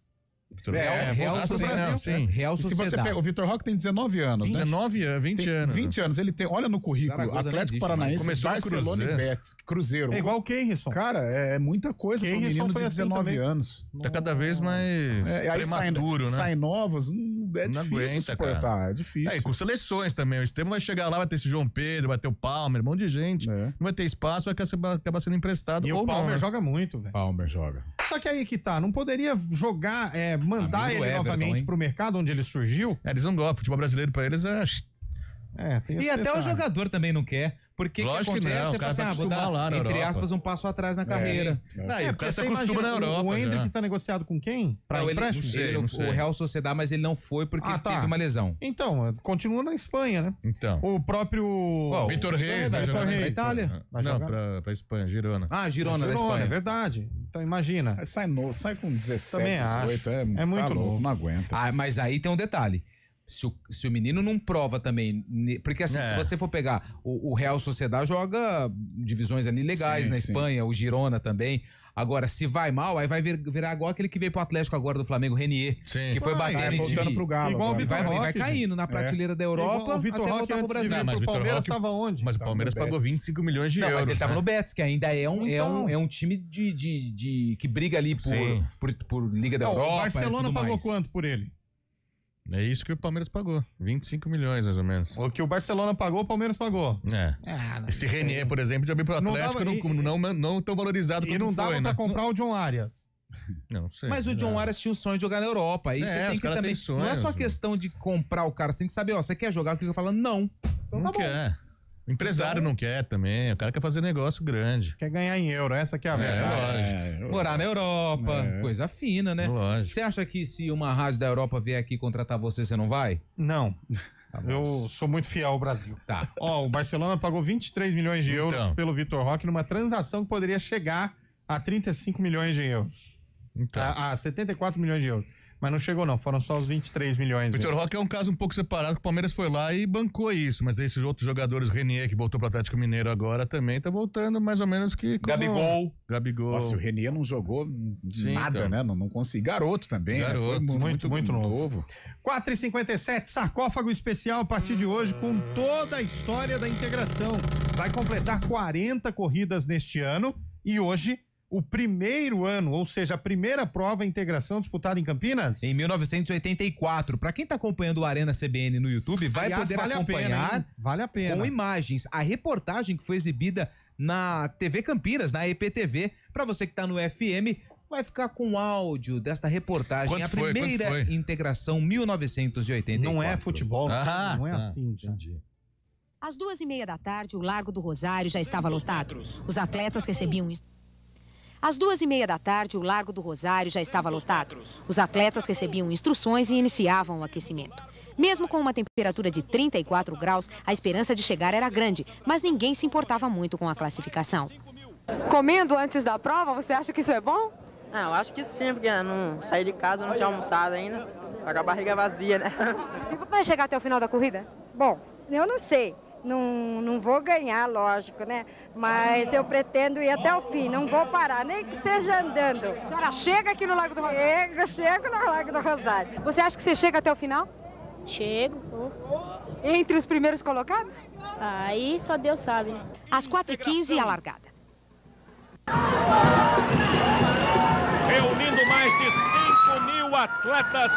Speaker 4: Real Sociedade.
Speaker 3: O Vitor Roque tem 19 anos,
Speaker 5: 19 anos, 20 anos.
Speaker 3: 20 anos. Ele tem, olha no currículo,
Speaker 4: Zaragoza
Speaker 3: Atlético Paranaense,
Speaker 5: começou
Speaker 3: Barcelona e Betis, Cruzeiro.
Speaker 2: É igual o Keirson.
Speaker 3: Cara, é muita coisa pro menino de 19 anos.
Speaker 5: Tá cada vez mais prematuro, né?
Speaker 3: Saem novos, é
Speaker 5: não
Speaker 3: difícil
Speaker 5: aguenta,
Speaker 3: suportar,
Speaker 5: cara.
Speaker 3: É difícil.
Speaker 5: E com seleções também. O Estevão vai chegar lá, vai ter esse João Pedro, vai ter o Palmer, um monte de gente. Não vai ter espaço, vai acabar sendo emprestado.
Speaker 2: E o Palmer joga muito, velho.
Speaker 3: Palmer joga.
Speaker 2: Só que aí que tá, não poderia jogar, mandar ele novamente pro mercado onde ele surgiu?
Speaker 5: Eles não gostam, futebol brasileiro pra eles
Speaker 2: tem
Speaker 4: e até o jogador também não quer. Porque
Speaker 5: lógico
Speaker 4: que acontece?
Speaker 5: Que não,
Speaker 4: você fala assim, vou dar,
Speaker 5: lá na
Speaker 4: entre
Speaker 5: Europa.
Speaker 4: aspas, um passo atrás na carreira.
Speaker 5: O cara se acostuma na Europa.
Speaker 2: O Endrick tá negociado com quem? Pra empréstimo?
Speaker 4: Não sei. O Real Sociedad, mas ele não foi porque ele teve uma lesão.
Speaker 2: Então, continua na Espanha, né?
Speaker 5: Então.
Speaker 2: O próprio...
Speaker 5: Vitor Reis vai jogar
Speaker 4: na Itália.
Speaker 5: Não, pra Espanha, Girona.
Speaker 4: Girona da Espanha.
Speaker 2: É verdade. Então, imagina.
Speaker 3: Sai com 17,
Speaker 2: também
Speaker 3: 18,
Speaker 2: é muito novo.
Speaker 3: Não aguenta.
Speaker 4: Mas aí tem um detalhe. Se o menino não prova também, porque assim, se você for pegar, o Real Sociedad joga divisões ali legais na Espanha, o Girona também. Agora, se vai mal, aí vai virar igual aquele que veio pro Atlético agora do Flamengo, Renier, que foi batendo em time.
Speaker 3: Pro Galo,
Speaker 2: igual o Vitor Roque,
Speaker 4: vai caindo na prateleira da Europa
Speaker 2: o Vitor
Speaker 4: até
Speaker 2: Roque
Speaker 4: voltar pro Brasil.
Speaker 2: Mas o Palmeiras estava onde?
Speaker 5: Mas o Palmeiras pagou 25 milhões de euros.
Speaker 4: Mas ele tava no Betis, que ainda é um time que briga ali por Liga da Europa.
Speaker 2: O Barcelona pagou quanto por ele?
Speaker 5: É isso que o Palmeiras pagou. 25 milhões, mais ou menos.
Speaker 2: O que o Barcelona pagou, o Palmeiras pagou.
Speaker 5: Esse Renier, por exemplo, já veio pro Atlético, não tão valorizado quanto foi, né?
Speaker 2: E não dava pra comprar o John Arias.
Speaker 5: Não sei.
Speaker 4: Mas o John Arias tinha o sonho de jogar na Europa. Aí você tem que também... Não é só questão de comprar o cara, você tem que saber, você quer jogar? O que eu falo? Não. Então
Speaker 5: não quer. O empresário não quer também, o cara quer fazer negócio grande.
Speaker 2: Quer ganhar em euro, essa que é a verdade.
Speaker 4: Lógico. Morar na Europa, coisa fina, né?
Speaker 5: Lógico.
Speaker 4: Você acha que se uma rádio da Europa vier aqui contratar você não vai?
Speaker 2: Não. Eu sou muito fiel ao Brasil.
Speaker 4: Tá.
Speaker 2: O Barcelona pagou 23 milhões de euros pelo Vitor Roque numa transação que poderia chegar a 35 milhões de euros. A 74 milhões de euros. Mas não chegou não, foram só os 23 milhões.
Speaker 5: Vitor Roque é um caso um pouco separado, que o Palmeiras foi lá e bancou isso, mas esses outros jogadores, Renier, que voltou pro Atlético Mineiro agora, também tá voltando mais ou menos que...
Speaker 4: Gabigol.
Speaker 3: Nossa, o Renier não jogou nada, né? Não consegui. Garoto também,
Speaker 2: Garoto,
Speaker 3: né?
Speaker 2: Foi muito novo. 4h57, sarcófago especial a partir de hoje com toda a história da integração. Vai completar 40 corridas neste ano e hoje... O primeiro ano, ou seja, a primeira prova integração disputada em Campinas?
Speaker 4: Em 1984. Para quem tá acompanhando o Arena CBN no YouTube, vai poder acompanhar
Speaker 2: vale a pena.
Speaker 4: Com imagens. A reportagem que foi exibida na TV Campinas, na EPTV, para você que tá no FM, vai ficar com áudio desta reportagem. A primeira integração 1984.
Speaker 2: Não é futebol, não é assim,
Speaker 11: entendi. Às 2h30 da tarde, o Largo do Rosário já estava lotado. Os atletas recebiam... Às 2h30 da tarde, o Largo do Rosário já estava lotado. Os atletas recebiam instruções e iniciavam o aquecimento. Mesmo com uma temperatura de 34 graus, a esperança de chegar era grande, mas ninguém se importava muito com a classificação.
Speaker 12: Comendo antes da prova, você acha que isso é bom?
Speaker 14: Eu acho que sim, porque não saí de casa, não tinha almoçado ainda.
Speaker 12: Tá com a barriga vazia, né?
Speaker 11: E vai chegar até o final da corrida?
Speaker 13: Bom, eu não sei. Não vou ganhar, lógico, né? Mas eu pretendo ir até o fim, não vou parar, nem que seja andando.
Speaker 11: A senhora chega aqui no Largo do Rosário?
Speaker 13: Chego no Largo do Rosário.
Speaker 11: Você acha que você chega até o final?
Speaker 14: Chego.
Speaker 11: Entre os primeiros colocados?
Speaker 14: Aí só Deus sabe, né?
Speaker 11: Às 4h15, a largada.
Speaker 15: Reunindo mais de 5.000 atletas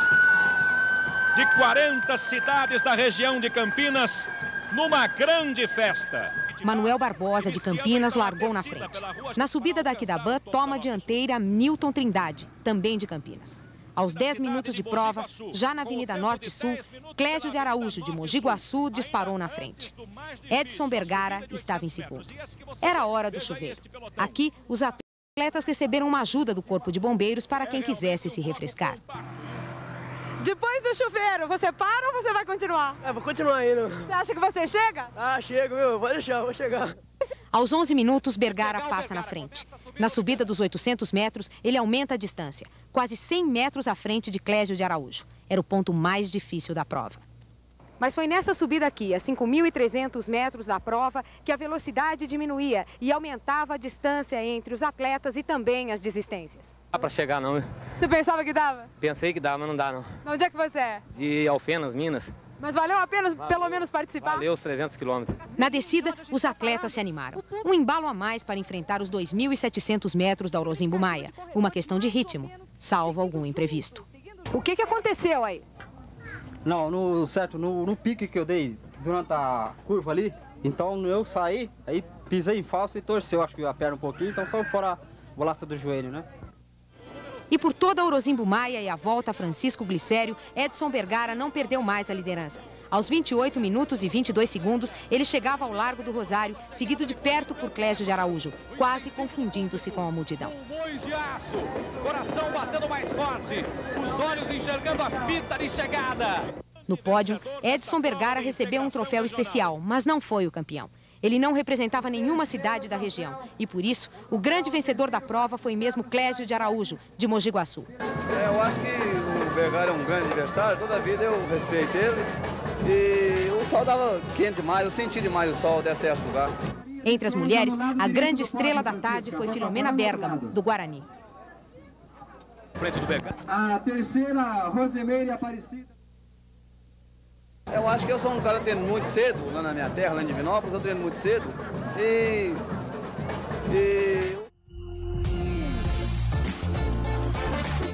Speaker 15: de 40 cidades da região de Campinas, numa grande festa.
Speaker 11: Manuel Barbosa, de Campinas, largou na frente. Na subida da Aquidabã, toma a dianteira Newton Trindade, também de Campinas. Aos 10 minutos de prova, já na Avenida Norte e Sul, Clésio de Araújo, de Mogi Guaçu, disparou na frente. Edson Bergara estava em segundo. Era a hora do chuveiro. Aqui, os atletas receberam uma ajuda do Corpo de Bombeiros para quem quisesse se refrescar.
Speaker 12: Depois do chuveiro, você para ou você vai continuar?
Speaker 16: Vou continuar indo.
Speaker 12: Você acha que você chega?
Speaker 16: Chego, viu? Vou deixar, vou chegar.
Speaker 11: Aos 11 minutos, Bergara passa na frente. Na subida dos 800 metros, ele aumenta a distância, quase 100 metros à frente de Clésio de Araújo. Era o ponto mais difícil da prova. Mas foi nessa subida aqui, a 5.300 metros da prova, que a velocidade diminuía e aumentava a distância entre os atletas e também as desistências.
Speaker 16: Não dá pra chegar não, viu?
Speaker 12: Você pensava que dava?
Speaker 16: Pensei que dava, mas não dá não.
Speaker 12: Onde é que você é?
Speaker 16: De Alfenas, Minas.
Speaker 12: Mas valeu a pena pelo menos participar?
Speaker 16: Valeu os 300 quilômetros.
Speaker 11: Na descida, os atletas se animaram. Um embalo a mais para enfrentar os 2.700 metros da Orozimbo Maia. Uma questão de ritmo, salvo algum imprevisto.
Speaker 12: O que aconteceu aí?
Speaker 17: Não, no pique que eu dei durante a curva ali, então eu saí, aí pisei em falso e torceu, acho que a perna um pouquinho, então só fora a bolacha do joelho, né?
Speaker 11: E por toda a Orozimbo Maia e a volta a Francisco Glicério, Edson Bergara não perdeu mais a liderança. Aos 28 minutos e 22 segundos, ele chegava ao Largo do Rosário, seguido de perto por Clésio de Araújo, quase confundindo-se com a multidão.
Speaker 15: Pulmões de aço, coração batendo mais forte, os olhos enxergando a fita de chegada.
Speaker 11: No pódio, Edson Bergara recebeu um troféu especial, mas não foi o campeão. Ele não representava nenhuma cidade da região e, por isso, o grande vencedor da prova foi mesmo Clésio de Araújo, de Mogi Guaçu.
Speaker 17: Eu acho que o Bergara é um grande adversário, toda a vida eu respeitei ele e o sol estava quente demais, eu senti demais o sol desse lugar.
Speaker 11: Entre as mulheres, a grande estrela da tarde foi Filomena Bergamo, do Guarani.
Speaker 15: Frente do Bergara.
Speaker 17: A terceira, Rosimeire Aparecida. Eu acho que eu sou um cara que treino muito cedo, lá na minha terra, lá em Divinópolis, eu treino muito cedo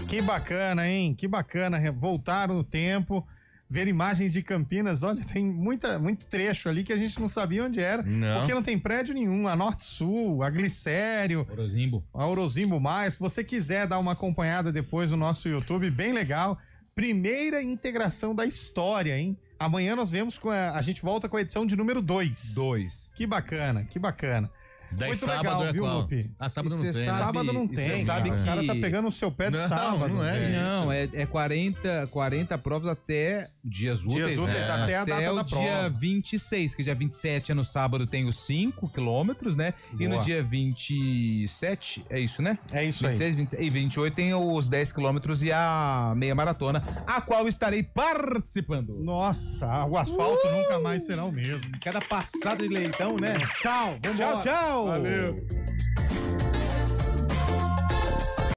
Speaker 2: Que bacana, hein? Que bacana, voltaram no tempo, ver imagens de Campinas, olha, tem muito trecho ali que a gente não sabia onde era, porque não tem prédio nenhum, a Norte-Sul, a Glicério, a Orozimbo Maia. Se você quiser dar uma acompanhada depois no nosso YouTube, bem legal, primeira integração da história, hein? Amanhã nós vemos a gente volta com a edição de número 2. Que bacana, que bacana. Muito
Speaker 5: sábado
Speaker 2: legal,
Speaker 5: é
Speaker 2: viu,
Speaker 5: qual?
Speaker 2: Lupi?
Speaker 5: Sábado não tem.
Speaker 2: Sábado não tem.
Speaker 4: Você sabe que
Speaker 2: o cara tá pegando o seu pé de sábado.
Speaker 4: Não é 40 provas até dias úteis.
Speaker 2: Até a data da prova.
Speaker 4: Dia 26, que dia 27 é no sábado, tem os 5 quilômetros, né? Boa. E no dia 27, é isso, né?
Speaker 2: É isso
Speaker 4: 26,
Speaker 2: aí.
Speaker 4: 26, e 28 tem os 10 quilômetros e a meia maratona, a qual estarei participando.
Speaker 2: Nossa, o asfalto nunca mais será o mesmo.
Speaker 4: Cada passada de leitão, né?
Speaker 2: Tchau, vamos
Speaker 4: Tchau.
Speaker 2: Valeu.